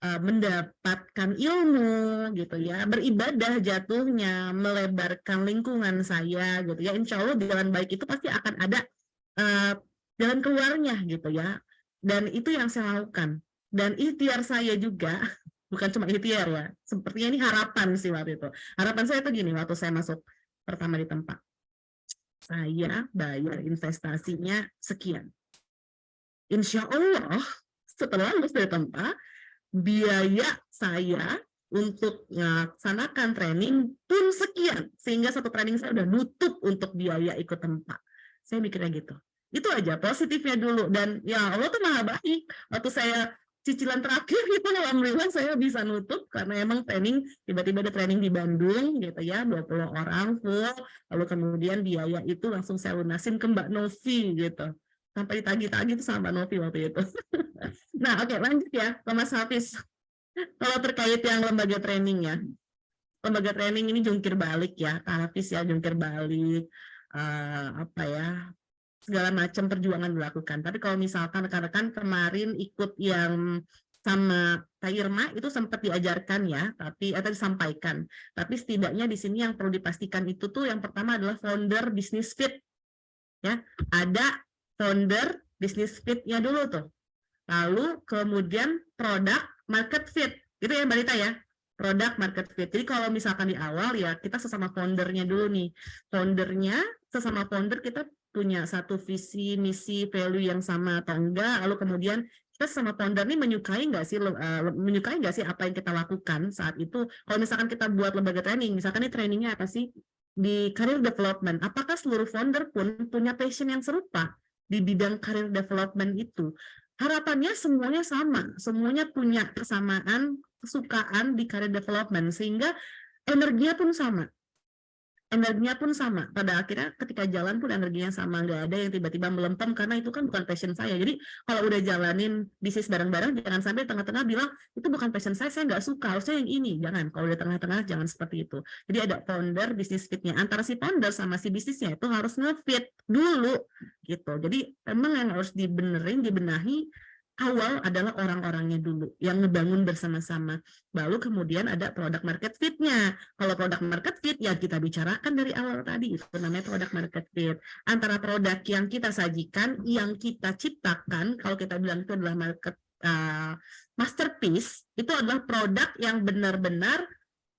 mendapatkan ilmu gitu ya, beribadah jatuhnya, melebarkan lingkungan saya gitu ya, insya Allah jalan baik itu pasti akan ada jalan keluarnya gitu ya. Dan itu yang saya lakukan, dan ikhtiar saya juga bukan cuma ikhtiar ya, sepertinya ini harapan sih waktu itu. Harapan saya tuh gini, waktu saya masuk pertama di Tempa, saya bayar investasinya sekian, insya Allah setelah lulus dari Tempa, biaya saya untuk melaksanakan training pun sekian, sehingga satu training saya udah nutup untuk biaya ikut Tempa. Saya mikirnya gitu. Itu aja positifnya dulu, dan ya Allah tuh maha baik. Waktu saya cicilan terakhir itu alhamdulillah saya bisa nutup karena emang training, tiba-tiba ada training di Bandung gitu ya, 20 orang full, lalu kemudian biaya itu langsung saya lunasin ke Mbak Novi gitu. Sampai ditagih-tagih tuh sama Mbak Novi waktu itu. Nah, oke, lanjut ya ke Mas Hafiz. Kalau terkait yang lembaga training ya. Lembaga training ini jungkir balik ya, Kak Hafiz ya, jungkir balik apa ya, segala macam perjuangan dilakukan. Tapi kalau misalkan rekan-rekan kemarin ikut yang sama Kak Irma itu sempat diajarkan ya, tapi atau disampaikan. Tapi setidaknya di sini yang perlu dipastikan itu tuh yang pertama adalah founder business fit. Ya, ada founder business fit-nya dulu tuh. Lalu kemudian product market fit. Gitu ya Mbak Rita ya. Product market fit. Jadi kalau misalkan di awal ya kita sesama foundernya dulu nih. Foundernya, sesama founder kita punya satu visi, misi, value yang sama atau enggak. Lalu kemudian kita sesama founder nih menyukai nggak sih apa yang kita lakukan saat itu. Kalau misalkan kita buat lembaga training, misalkan ini trainingnya apa sih? Di career development, apakah seluruh founder pun punya passion yang serupa di bidang career development itu? Harapannya semuanya sama, semuanya punya kesamaan, kesukaan di career development, sehingga energinya pun sama. Energinya pun sama. Pada akhirnya ketika jalan pun energinya sama, nggak ada yang tiba-tiba melempem karena itu kan bukan passion saya. Jadi kalau udah jalanin bisnis bareng-bareng, jangan sampai tengah-tengah bilang itu bukan passion saya nggak suka, harusnya yang ini. Jangan, kalau udah tengah-tengah jangan seperti itu. Jadi ada founder, bisnis fitnya. Antara si founder sama si bisnisnya itu harus nge-fit dulu gitu. Jadi emang yang harus dibenahi awal adalah orang-orangnya dulu yang ngebangun bersama-sama. Lalu kemudian ada product market fit-nya. Kalau product market fit ya kita bicarakan dari awal tadi, itu namanya product market fit. Antara produk yang kita sajikan, yang kita ciptakan, kalau kita bilang itu adalah masterpiece, itu adalah produk yang benar-benar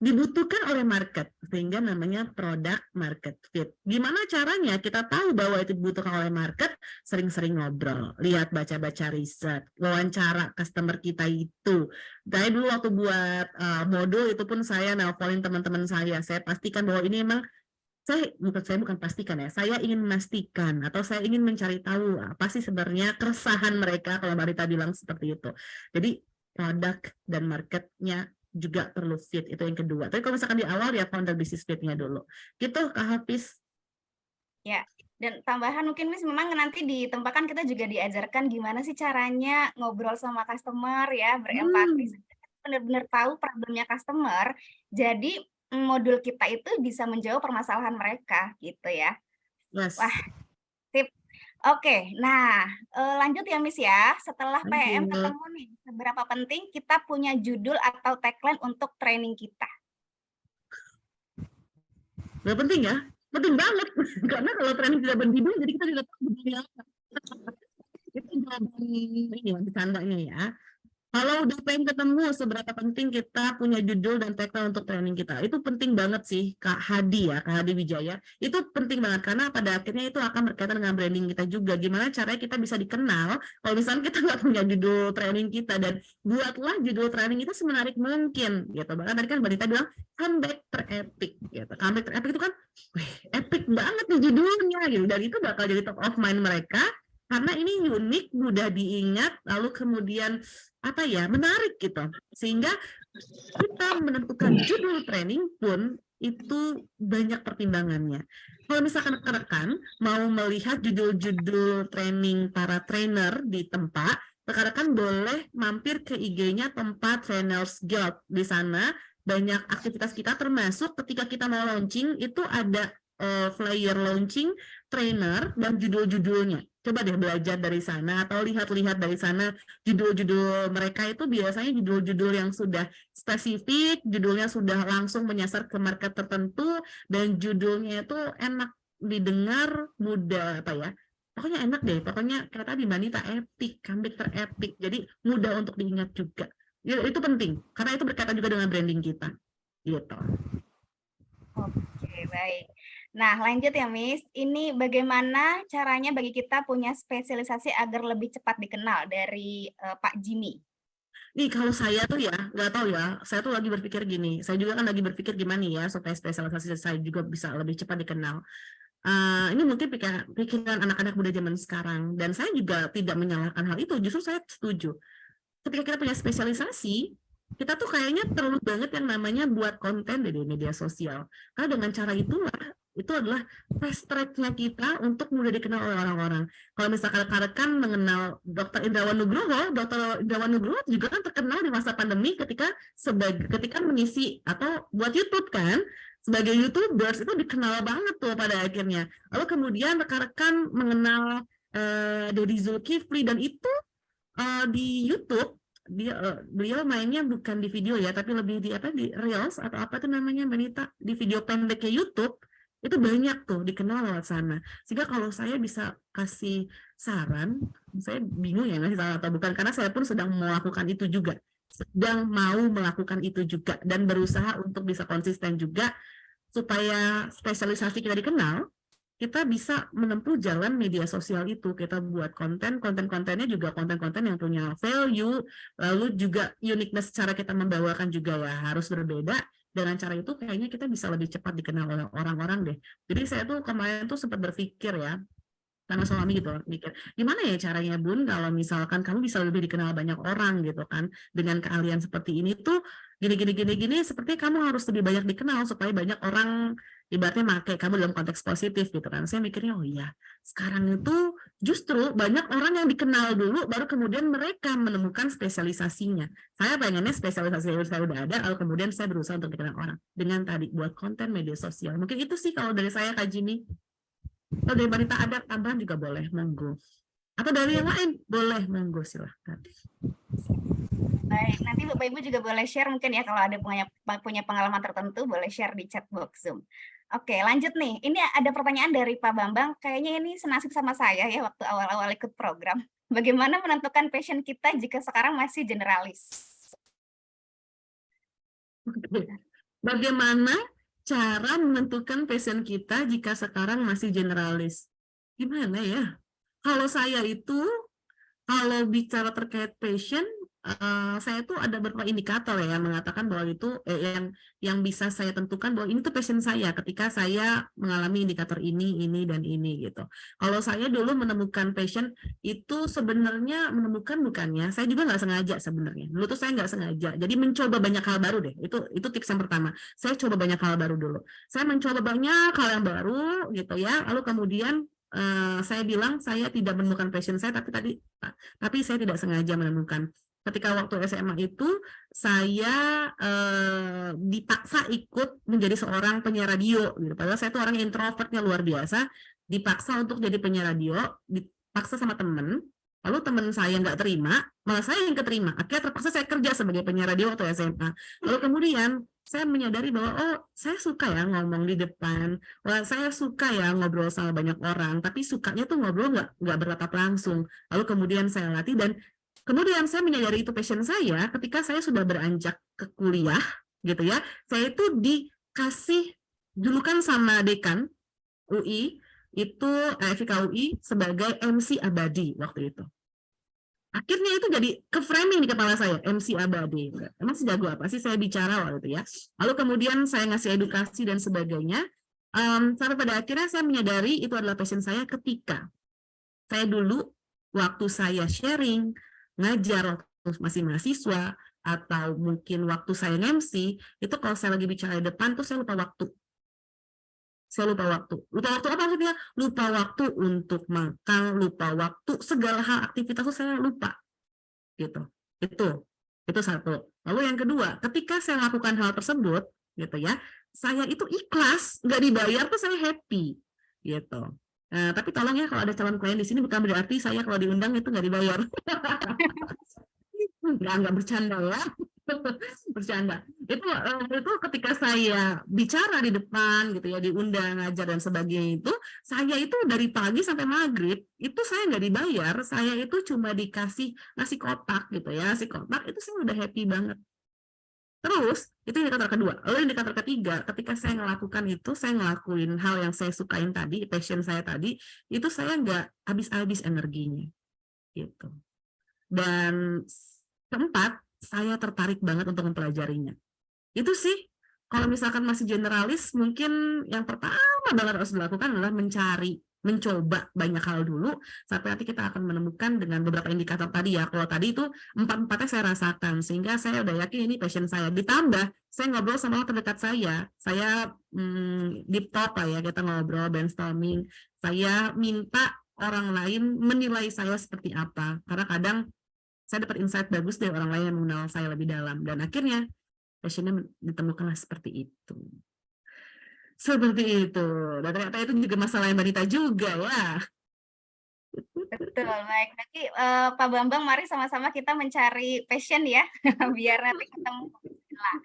dibutuhkan oleh market, sehingga namanya product market fit. Gimana caranya kita tahu bahwa itu dibutuhkan oleh market? Sering-sering ngobrol, lihat baca-baca riset, wawancara customer kita itu. Saya dulu waktu buat modul itu pun saya nelponin teman-teman saya pastikan bahwa ini memang saya bukan pastikan ya, saya ingin memastikan atau saya ingin mencari tahu apa sih sebenarnya keresahan mereka, kalau Mbak Rita bilang seperti itu. Jadi produk dan marketnya juga perlu fit, itu yang kedua. Tapi kalau misalkan di awal ya founder business fit-nya dulu. Gitu Kak Hafiz. Ya, dan tambahan mungkin Miss memang nanti di tempat kan kita juga diajarkan gimana sih caranya ngobrol sama customer ya, berempati, benar-benar tahu problemnya customer. Jadi modul kita itu bisa menjawab permasalahan mereka gitu ya. Yes. Wah, sip. Oke, nah lanjut ya Miss ya. Setelah PM ketemu nih, seberapa penting kita punya judul atau tagline untuk training kita? Nggak penting ya? Penting banget. Karena kalau training tidak berjudul, jadi kita tidak tahu judulnya apa. Itu jawaban ini, bercandanya ya. Kalau udah pengen ketemu, seberapa penting kita punya judul dan tagline untuk training kita. Itu penting banget sih, Kak Hadi ya, Kak Hadi Wijaya. Itu penting banget, karena pada akhirnya itu akan berkaitan dengan branding kita juga. Gimana caranya kita bisa dikenal, kalau misalnya kita nggak punya judul training kita, dan buatlah judul training itu semenarik mungkin. Gitu. Bahkan tadi kan Mbak Dita bilang, comeback terepik. Gitu. Comeback terepik itu kan, epic banget nih judulnya. Gitu. Dan itu bakal jadi top of mind mereka, karena ini unik, mudah diingat, lalu kemudian apa ya, menarik gitu. Sehingga kita menentukan judul training pun itu banyak pertimbangannya. Kalau misalkan rekan-rekan mau melihat judul-judul training para trainer di tempat, rekan-rekan boleh mampir ke IG-nya Tempat Trainers Guild. Di sana banyak aktivitas kita, termasuk ketika kita mau launching itu ada flyer launching trainer dan judul-judulnya. Coba deh belajar dari sana atau lihat-lihat dari sana judul-judul mereka itu biasanya judul-judul yang sudah spesifik, judulnya sudah langsung menyasar ke market tertentu, dan judulnya itu enak didengar, mudah apa ya, pokoknya enak deh, pokoknya kata tadi Manita epic, comeback terepik, jadi mudah untuk diingat juga. Ya, itu penting karena itu berkaitan juga dengan branding kita gitu. Oke, baik. Nah, lanjut ya, Miss. Ini bagaimana caranya bagi kita punya spesialisasi agar lebih cepat dikenal dari Pak Jimmy? Nih, kalau saya tuh ya, nggak tahu ya, saya tuh lagi berpikir gini, saya juga kan lagi berpikir gimana ya supaya spesialisasi saya juga bisa lebih cepat dikenal. Ini mungkin pikiran anak-anak muda zaman sekarang, dan saya juga tidak menyalahkan hal itu, justru saya setuju. ketika kita punya spesialisasi, kita tuh kayaknya perlu banget yang namanya buat konten di media sosial. Karena dengan cara itulah, itu adalah fast track-nya kita untuk mudah dikenal oleh orang-orang. Kalau misalkan rekan-rekan mengenal Dr. Indrawan Nugroho, Dr. Indrawan Nugroho juga kan terkenal di masa pandemi ketika mengisi atau buat YouTube kan, sebagai YouTubers itu dikenal banget tuh pada akhirnya. Lalu kemudian rekan-rekan mengenal Deddy Zulkifli, dan itu di YouTube beliau mainnya bukan di video ya, tapi lebih di Reels atau apa tuh namanya Benita, di video pendeknya YouTube itu banyak tuh dikenal lewat sana. Sehingga kalau saya bisa kasih saran, saya bingung ya ngasih saran atau bukan, karena saya pun sedang melakukan itu juga, dan berusaha untuk bisa konsisten juga supaya spesialisasi kita dikenal. Kita bisa menempuh jalan media sosial itu, kita buat kontennya juga konten-konten yang punya value, lalu juga uniqueness cara kita membawakan juga ya harus berbeda. Dengan cara itu kayaknya kita bisa lebih cepat dikenal oleh orang-orang deh. Jadi saya tuh kemarin tuh sempat berpikir ya, karena suami gitu mikir, gimana ya caranya Bun kalau misalkan kamu bisa lebih dikenal banyak orang gitu kan, dengan keahlian seperti ini tuh gini, seperti kamu harus lebih banyak dikenal supaya banyak orang ibaratnya pakai kamu dalam konteks positif gitu kan. Saya mikirnya, oh iya, sekarang itu justru banyak orang yang dikenal dulu, baru kemudian mereka menemukan spesialisasinya. Saya pengennya spesialisasi saya udah ada, lalu kemudian saya berusaha untuk dikenal orang dengan tadi buat konten media sosial. Mungkin itu sih kalau dari saya, Kak Jimmy. Kalau dari Banita ada tambahan juga boleh, monggo. Atau dari yang lain boleh, monggo, silahkan. Baik, nanti Bapak Ibu juga boleh share mungkin ya, kalau ada punya pengalaman tertentu boleh share di chat box Zoom. Oke, lanjut nih. Ini ada pertanyaan dari Pak Bambang, kayaknya ini senasib sama saya ya waktu awal-awal ikut program. Bagaimana menentukan passion kita jika sekarang masih generalis? Bagaimana cara menentukan passion kita jika sekarang masih generalis? Gimana ya? Kalau saya itu, kalau bicara terkait passion, saya tuh ada beberapa indikator ya yang mengatakan bahwa itu yang bisa saya tentukan bahwa ini tuh passion saya ketika saya mengalami indikator ini dan ini gitu. Kalau saya dulu menemukan passion itu sebenarnya bukannya saya juga nggak sengaja sebenarnya. Dulu tuh saya nggak sengaja. Jadi mencoba banyak hal baru deh. Itu tips yang pertama. Saya coba banyak hal baru dulu. Saya mencoba banyak hal yang baru gitu ya. Lalu kemudian saya bilang saya tidak menemukan passion saya, tapi saya tidak sengaja menemukan. Ketika waktu SMA itu saya dipaksa ikut menjadi seorang penyiar radio gitu. Padahal saya tuh orang introvertnya luar biasa, dipaksa untuk jadi penyiar radio, dipaksa sama temen. Lalu teman saya nggak terima, malah saya yang keterima. Akhirnya terpaksa saya kerja sebagai penyiar radio waktu SMA. Lalu kemudian saya menyadari bahwa saya suka ya ngomong di depan, saya suka ya ngobrol sama banyak orang, tapi sukanya tuh ngobrol nggak bertatap langsung. Lalu kemudian saya latih dan kemudian saya menyadari itu passion saya ketika saya sudah beranjak ke kuliah gitu ya. Saya itu dikasih julukan sama dekan UI itu FIKUI sebagai MC abadi waktu itu. Akhirnya itu jadi ke-framing di kepala saya, MC abadi. Emang sejago apa sih saya bicara waktu itu ya. Lalu kemudian saya ngasih edukasi dan sebagainya. Sampai pada akhirnya saya menyadari itu adalah passion saya ketika saya dulu waktu saya sharing, ngajar waktu masih mahasiswa, atau mungkin waktu saya MC, itu kalau saya lagi bicara di depan tuh saya lupa waktu. Lupa waktu apa maksudnya? Lupa waktu untuk makan, lupa waktu segala hal aktivitas itu saya lupa. Gitu. Itu satu. Lalu yang kedua, ketika saya lakukan hal tersebut, gitu ya, saya itu ikhlas, nggak dibayar tuh saya happy, gitu. Nah, tapi tolong ya kalau ada calon klien di sini bukan berarti saya kalau diundang itu nggak dibayar. Nggak bercanda ya. Bercanda. Itu ketika saya bicara di depan gitu ya, diundang, ngajar dan sebagainya itu, saya itu dari pagi sampai maghrib itu saya nggak dibayar, saya itu cuma dikasih nasi kotak gitu ya, nasi kotak itu saya udah happy banget. Terus, itu indikator kedua. Lalu indikator ketiga, ketika saya melakukan itu, saya ngelakuin hal yang saya sukain tadi, passion saya tadi, itu saya nggak habis-habis energinya. Gitu. Dan keempat, saya tertarik banget untuk mempelajarinya. Itu sih, kalau misalkan masih generalis, mungkin yang pertama banget harus dilakukan adalah mencari mencoba banyak hal dulu sampai nanti kita akan menemukan dengan beberapa indikator tadi ya. Kalau tadi itu empat-empatnya saya rasakan sehingga saya udah yakin ini passion saya. Ditambah saya ngobrol sama orang terdekat saya deep talk lah ya, kita ngobrol brainstorming. Saya minta orang lain menilai saya seperti apa karena kadang saya dapat insight bagus dari orang lain yang mengenal saya lebih dalam dan akhirnya passionnya ditemukanlah seperti itu. Seperti itu. Dan ternyata itu juga masalah yang Banita juga ya. Betul, baik. Berarti Pak Bambang, mari sama-sama kita mencari passion ya, biar nanti ketemu lah.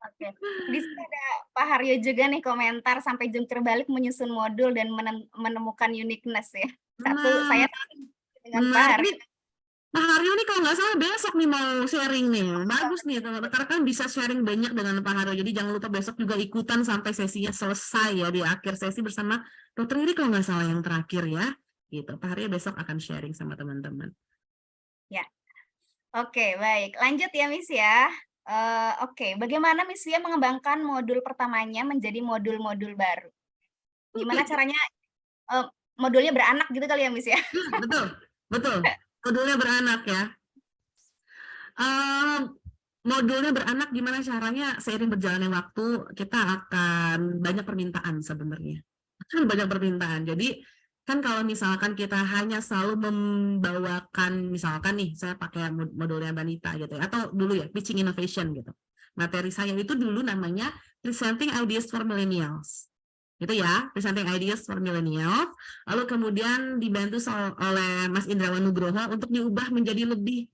Oke, di sini ada Pak Haryo juga nih komentar sampai jungkir balik menyusun modul dan menemukan uniqueness ya. Satu, saya dengan Pak Haryo. Pak Haryo nih kalau nggak salah besok nih mau sharing nih. Bagus nih, karena kan bisa sharing banyak dengan Pak Haryo. Jadi jangan lupa besok juga ikutan sampai sesinya selesai ya, di akhir sesi bersama Dr. Riri kalau nggak salah yang terakhir ya. Gitu. Pak Haryo besok akan sharing sama teman-teman. Ya. Oke, baik. Lanjut ya Miss ya. Oke, bagaimana Miss Via mengembangkan modul pertamanya menjadi modul-modul baru? Gimana caranya modulnya beranak gitu kali ya Miss ya? Betul. Modulnya beranak ya. Modulnya beranak gimana caranya? Seiring berjalannya waktu kita akan banyak permintaan sebenarnya. Banyak permintaan. Jadi kan kalau misalkan kita hanya selalu membawakan, misalkan nih saya pakai modulnya Banita gitu ya, atau dulu ya pitching innovation gitu. Materi saya itu dulu namanya presenting ideas for millennials. Gitu ya, presenting ideas for millennials, lalu kemudian dibantu oleh Mas Indrawan Nugroho untuk diubah menjadi lebih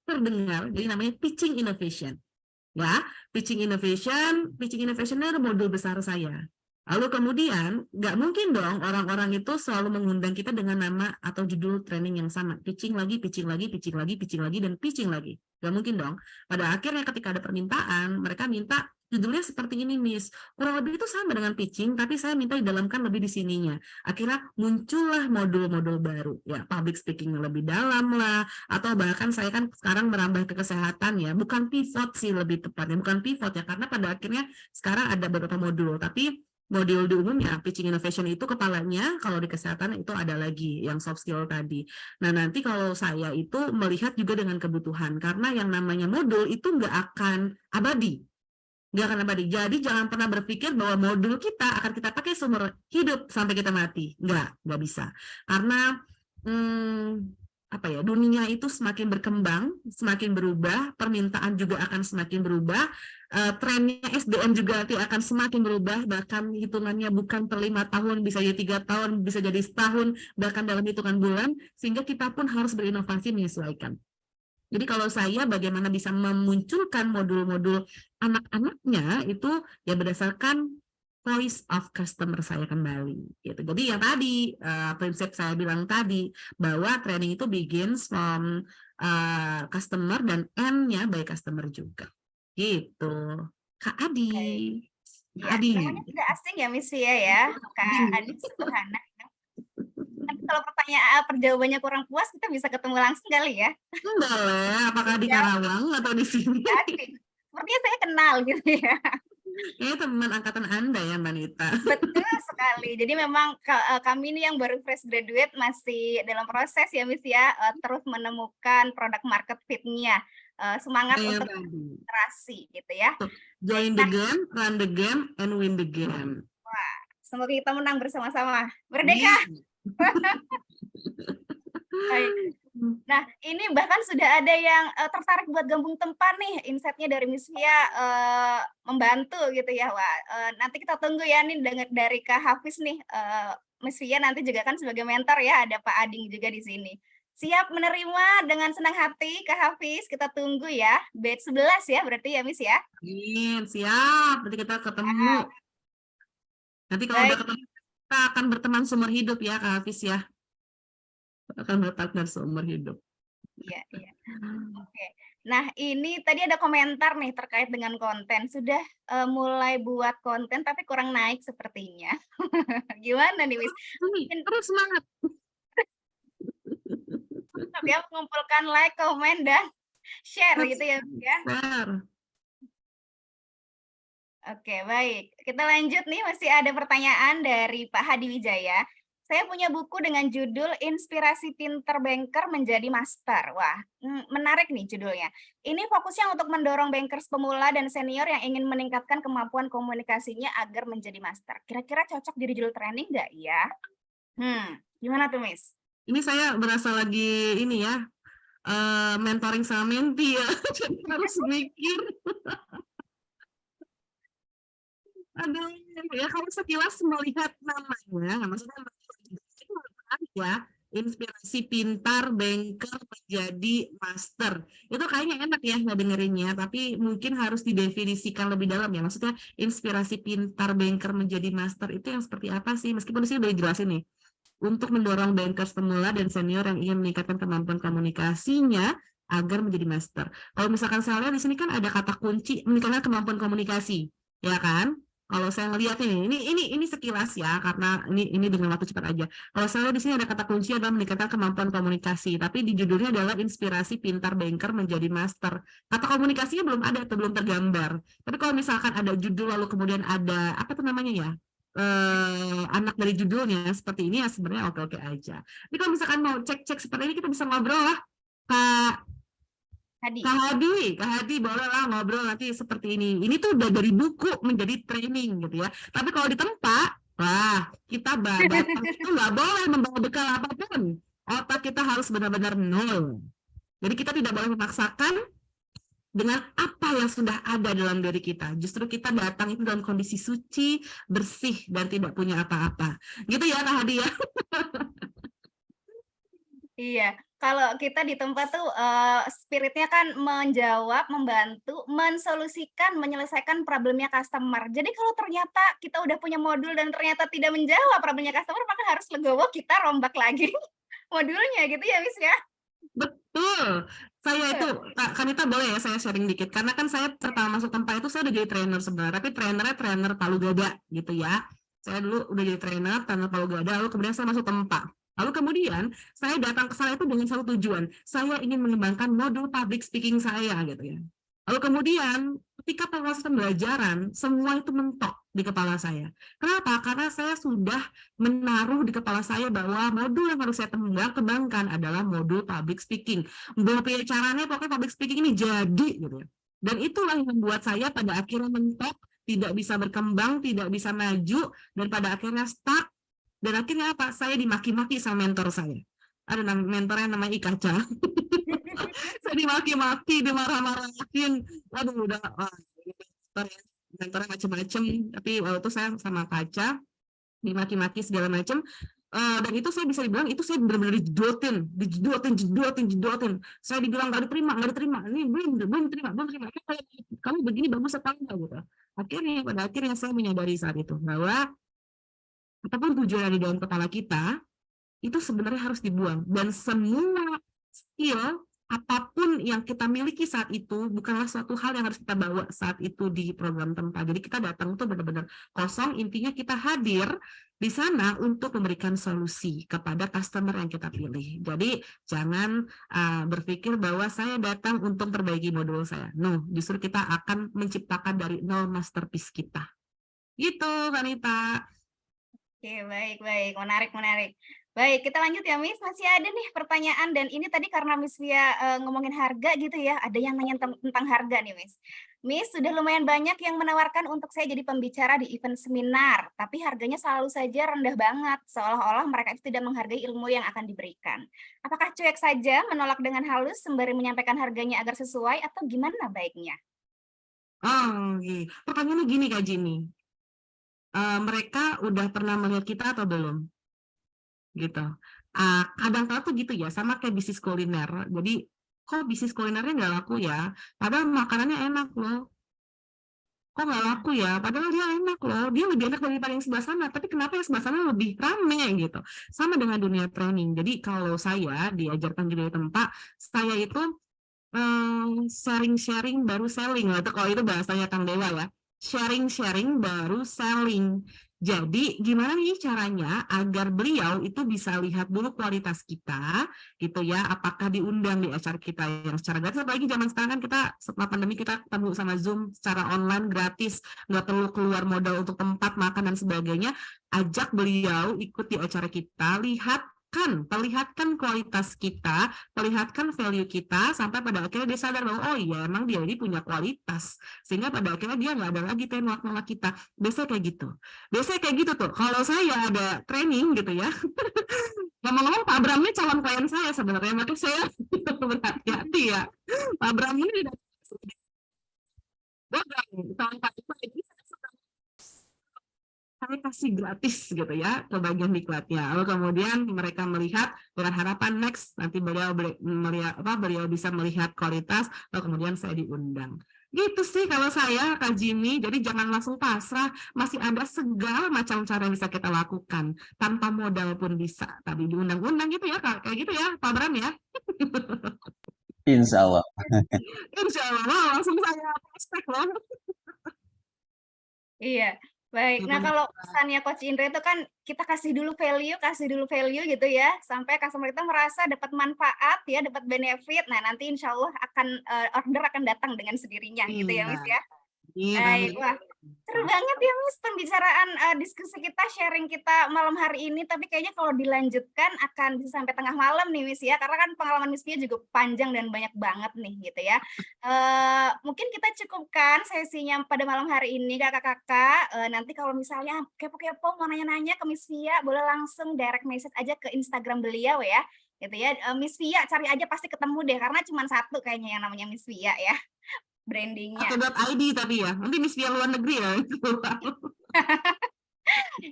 terdengar, jadi namanya pitching innovation. Ya, pitching innovation adalah modul besar saya. Lalu kemudian, nggak mungkin dong orang-orang itu selalu mengundang kita dengan nama atau judul training yang sama. Pitching lagi, dan pitching lagi. Nggak mungkin dong. Pada akhirnya ketika ada permintaan, mereka minta judulnya seperti ini, Miss. Kurang lebih itu sama dengan pitching, tapi saya minta didalamkan lebih di sininya. Akhirnya muncullah modul-modul baru. Ya, public speaking yang lebih dalam lah, atau bahkan saya kan sekarang merambah ke kesehatan ya. Bukan pivot sih lebih tepatnya, bukan pivot ya, karena pada akhirnya sekarang ada beberapa modul, tapi modul di umumnya pitching innovation itu kepalanya, kalau di kesehatan itu ada lagi yang soft skill tadi. Nah nanti kalau saya itu melihat juga dengan kebutuhan, karena yang namanya modul itu nggak akan abadi. Jadi jangan pernah berpikir bahwa modul kita akan kita pakai seumur hidup sampai kita mati. Nggak bisa. Karena dunia itu semakin berkembang, semakin berubah, permintaan juga akan semakin berubah, trennya SDM juga nanti akan semakin berubah, bahkan hitungannya bukan per 5 tahun, bisa jadi 3 tahun, bisa jadi setahun, bahkan dalam hitungan bulan, sehingga kita pun harus berinovasi menyesuaikan. Jadi kalau saya bagaimana bisa memunculkan modul-modul anak-anaknya itu ya berdasarkan voice of customer saya kembali. Gitu. Jadi yang tadi prinsip saya bilang tadi bahwa training itu begins from customer dan end-nya by customer juga. Gitu. Kak Adi. Ya, namanya tidak asing ya Miss Via ya. Kak Adi sederhana. Kalau perjawabannya kurang puas, kita bisa ketemu langsung kali ya. Boleh, apakah di Karawang atau di sini? Sepertinya saya kenal gitu ya. Ini teman angkatan Anda ya, Mbak Nita. Betul sekali. Jadi memang kami ini yang baru fresh graduate masih dalam proses ya Miss ya, terus menemukan produk market fit-nya. Semangat untuk interaksi gitu ya. Join the game, run the game, and win the game. Wah, semoga kita menang bersama-sama. Merdeka! Nah, ini bahkan sudah ada yang tertarik buat gabung tempat nih, insight-nya dari Miss Via membantu gitu ya. Wah, nanti kita tunggu ya nih dari Kak Hafiz nih. Miss Via nanti juga kan sebagai mentor ya, ada Pak Ading juga di sini. Siap menerima dengan senang hati Kak Hafiz, kita tunggu ya. Batch 11 ya berarti ya Miss ya. Siap, nanti kita ketemu. Nanti kalau udah ketemu kita akan berteman seumur hidup ya Kak Hafiz ya. Akan berpartner seumur hidup. Iya. Oke. Nah, ini tadi ada komentar nih terkait dengan konten. Sudah mulai buat konten tapi kurang naik sepertinya. Gimana nih, Miss? Terus semangat. Ya, mengumpulkan like, komen, dan share gitu ya, Miss ya. Share. Oke, baik. Kita lanjut nih, masih ada pertanyaan dari Pak Hadi Wijaya. Saya punya buku dengan judul Inspirasi Pinter Banker Menjadi Master. Wah, menarik nih judulnya. Ini fokusnya untuk mendorong bankers pemula dan senior yang ingin meningkatkan kemampuan komunikasinya agar menjadi master. Kira-kira cocok jadi judul training nggak ya? Gimana tuh, Miss? Ini saya berasa lagi ini ya, mentoring sama menti ya, jadi harus mikir. Aduh, ya kalau sekilas melihat namanya, maksudnya menarik ya, inspirasi pintar banker menjadi master. Itu kayaknya enak ya ngedengerinnya, tapi mungkin harus didefinisikan lebih dalam ya. Maksudnya inspirasi pintar banker menjadi master itu yang seperti apa sih? Meskipun di sini udah dijelasin nih. Untuk mendorong bankers pemula dan senior yang ingin meningkatkan kemampuan komunikasinya agar menjadi master. Kalau misalkan saya lihat di sini kan ada kata kunci meningkatkan kemampuan komunikasi, ya kan? Kalau saya ngelihat ini sekilas ya, karena ini dengan waktu cepat aja. Kalau saya lihat di sini ada kata kunci adalah meningkatkan kemampuan komunikasi, tapi di judulnya adalah inspirasi pintar banker menjadi master. Kata komunikasinya belum ada atau belum tergambar. Tapi kalau misalkan ada judul lalu kemudian ada apa tuh namanya ya? Anak dari judulnya seperti ini ya sebenarnya oke-oke aja. Tapi kalau misalkan mau cek-cek seperti ini kita bisa ngobrol lah, Kak Hadi boleh lah ngobrol nanti seperti ini. Ini tuh udah dari buku menjadi training gitu ya. Tapi kalau di tempat, wah kita itu nggak boleh membawa bekal apapun. Otak kita harus benar-benar nol. Jadi kita tidak boleh memaksakan dengan apa yang sudah ada dalam diri kita. Justru kita datang itu dalam kondisi suci, bersih, dan tidak punya apa-apa. Gitu ya Kak Hadi ya. Iya, kalau kita di tempat tuh spiritnya kan menjawab, membantu, mensolusikan, menyelesaikan problemnya customer. Jadi kalau ternyata kita udah punya modul dan ternyata tidak menjawab problemnya customer, maka harus legowo kita rombak lagi modulnya gitu ya, Miss ya? Betul. Saya itu, Kak Kanita boleh ya saya sharing dikit. Karena kan saya pertama masuk tempat itu saya udah jadi trainer sebenarnya, tapi trainernya trainer Palu Gada gitu ya. Saya dulu udah jadi trainer Palu Gada, lalu kemudian saya masuk tempat. Lalu kemudian saya datang ke sana itu dengan satu tujuan. Saya ingin mengembangkan modul public speaking saya gitu ya. Lalu kemudian ketika proses pembelajaran semua itu mentok di kepala saya. Kenapa? Karena saya sudah menaruh di kepala saya bahwa modul yang harus saya kembangkan adalah modul public speaking. Bahwa caranya pokoknya public speaking ini jadi gitu ya. Dan itulah yang membuat saya pada akhirnya mentok, tidak bisa berkembang, tidak bisa maju, dan pada akhirnya stuck. Dan akhirnya apa? Saya dimaki-maki sama mentor saya. Ada mentornya namanya Ikaca. Saya dimaki-maki, dimarah-marahin. Waduh, udah mentornya macam-macam. Tapi waktu itu saya sama Kaca, dimaki-maki segala macam. Dan itu saya bisa dibilang itu saya benar-benar dijedotin. Saya dibilang nggak diterima. Ini belum terima. Kamu begini bagus apa enggak gitu. Pada akhirnya saya menyadari saat itu bahwa apapun tujuan yang di dalam kepala kita itu sebenarnya harus dibuang, dan semua skill apapun yang kita miliki saat itu bukanlah suatu hal yang harus kita bawa saat itu di program tempat. Jadi kita datang itu benar-benar kosong, intinya kita hadir di sana untuk memberikan solusi kepada customer yang kita pilih. Jadi jangan berpikir bahwa saya datang untuk perbaiki modul saya. No, justru kita akan menciptakan dari nol masterpiece kita. Gitu, Kanita. Oke, baik. Menarik. Baik, kita lanjut ya, Miss. Masih ada nih pertanyaan, dan ini tadi karena Miss Via ngomongin harga gitu ya, ada yang nanya tentang harga nih, Miss. Miss, sudah lumayan banyak yang menawarkan untuk saya jadi pembicara di event seminar, tapi harganya selalu saja rendah banget, seolah-olah mereka itu tidak menghargai ilmu yang akan diberikan. Apakah cuek saja menolak dengan halus sembari menyampaikan harganya agar sesuai, atau gimana baiknya? Pertanyaannya gini Kak Jini. Mereka udah pernah melihat kita atau belum? Gitu. Kadang-kadang tuh gitu ya, sama kayak bisnis kuliner. Jadi kok bisnis kulinernya nggak laku ya? Padahal makanannya enak loh. Kok nggak laku ya? Padahal dia enak loh. Dia lebih enak daripada yang sebelah sana. Tapi kenapa yang sebelah sana lebih rame gitu? Sama dengan dunia training. Jadi kalau saya diajarkan juga di tempat, saya itu sharing baru selling. Kalau itu bahasanya Kang Dewa ya. sharing-sharing baru selling. Jadi gimana nih caranya agar beliau itu bisa lihat dulu kualitas kita gitu ya, apakah diundang di acara kita yang secara gratis, apalagi zaman sekarang kan kita setelah pandemi kita ketemu sama Zoom secara online gratis, nggak perlu keluar modal untuk tempat makan dan sebagainya. Ajak beliau ikut di acara kita, perlihatkan kualitas kita, perlihatkan value kita, sampai pada akhirnya dia sadar bahwa oh iya emang dia ini punya kualitas, sehingga pada akhirnya dia nggak ada lagi nolak kita. Biasanya kayak gitu tuh kalau saya ada training gitu ya. Ngomong-ngomong Pak Bram ini calon klien saya sebenarnya, makanya saya berhati-hati ya. Pak Bram ini calon klien ini saya kasih gratis gitu ya ke bagian diklatnya. Lalu kemudian mereka melihat dengan harapan next nanti beliau bisa melihat kualitas, lalu kemudian saya diundang. Gitu sih kalau saya, Kak Jimmy. Jadi jangan langsung pasrah, masih ada segala macam cara yang bisa kita lakukan. Tanpa modal pun bisa. Tapi diundang-undang gitu ya, Kak. Kayak gitu ya, Pak Bram ya. Insya Allah. Insya Allah, langsung saya prospek loh. Iya, baik. Nah, kalau pesannya Coach Indra itu kan kita kasih dulu value gitu ya, sampai customer itu merasa dapat manfaat ya, dapat benefit. Nah, nanti insya Allah akan order akan datang dengan sendirinya gitu ya, Miss ya. Baik, wah seru banget ya Miss pembicaraan diskusi kita, sharing kita malam hari ini, tapi kayaknya kalau dilanjutkan akan bisa sampai tengah malam nih Miss ya, karena kan pengalaman Miss Pia juga panjang dan banyak banget nih gitu ya. Mungkin kita cukupkan sesinya pada malam hari ini kakak-kakak, nanti kalau misalnya kepo-kepo mau nanya-nanya ke Miss Pia, boleh langsung direct message aja ke Instagram beliau ya, gitu ya. Miss Pia cari aja pasti ketemu deh, karena cuma satu kayaknya yang namanya Miss Pia ya. Brandingnya. .id tapi ya, nanti Miss Pia luar negeri ya.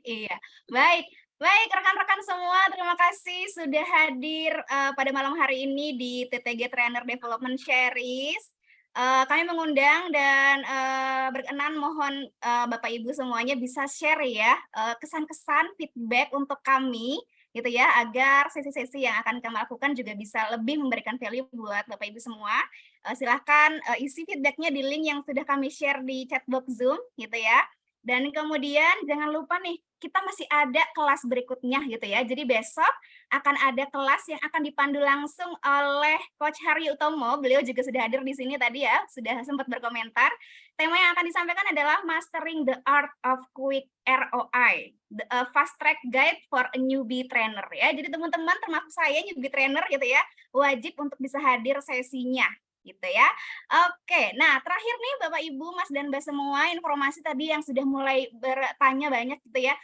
Iya, baik rekan-rekan semua, terima kasih sudah hadir pada malam hari ini di TTG Trainer Development Series. Kami mengundang dan berkenan mohon Bapak Ibu semuanya bisa share ya kesan-kesan feedback untuk kami gitu ya, agar sesi-sesi yang akan kami lakukan juga bisa lebih memberikan value buat Bapak Ibu semua. Silahkan isi feedbacknya di link yang sudah kami share di chatbox Zoom gitu ya. Dan kemudian jangan lupa nih, kita masih ada kelas berikutnya gitu ya. Jadi besok akan ada kelas yang akan dipandu langsung oleh Coach Hari Utomo. Beliau juga sudah hadir di sini tadi ya, sudah sempat berkomentar. Tema yang akan disampaikan adalah Mastering the Art of Quick ROI, the Fast Track Guide for a Newbie Trainer ya. Jadi teman-teman termasuk saya newbie trainer gitu ya, wajib untuk bisa hadir sesinya gitu ya. Oke, nah terakhir nih Bapak Ibu, Mas dan Mbak semua, informasi tadi yang sudah mulai bertanya banyak gitu ya,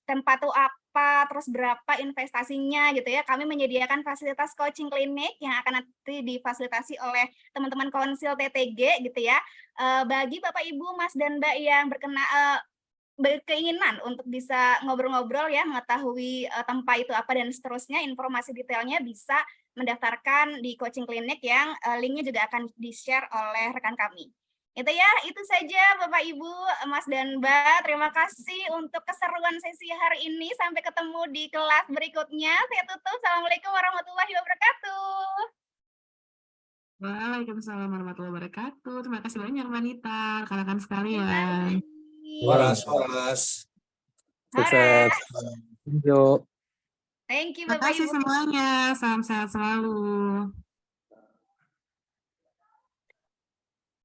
tempat tuh apa, terus berapa investasinya gitu ya. Kami menyediakan fasilitas coaching klinik yang akan nanti difasilitasi oleh teman-teman konsil TTG gitu ya. Bagi Bapak Ibu, Mas dan Mbak yang berkeinginan untuk bisa ngobrol-ngobrol ya, mengetahui tempat itu apa dan seterusnya, informasi detailnya bisa mendaftarkan di coaching klinik yang linknya juga akan di-share oleh rekan kami. Itu ya, itu saja Bapak Ibu, Mas dan Mbak. Terima kasih untuk keseruan sesi hari ini. Sampai ketemu di kelas berikutnya. Saya tutup. Assalamualaikum warahmatullahi wabarakatuh. Waalaikumsalam warahmatullahi wabarakatuh. Terima kasih banyak Manita, rekan-rekan sekalian. Waras. Sukses. Yuk. Thank you Terima Bapak kasih Ibu. semuanya. Salam sehat selalu.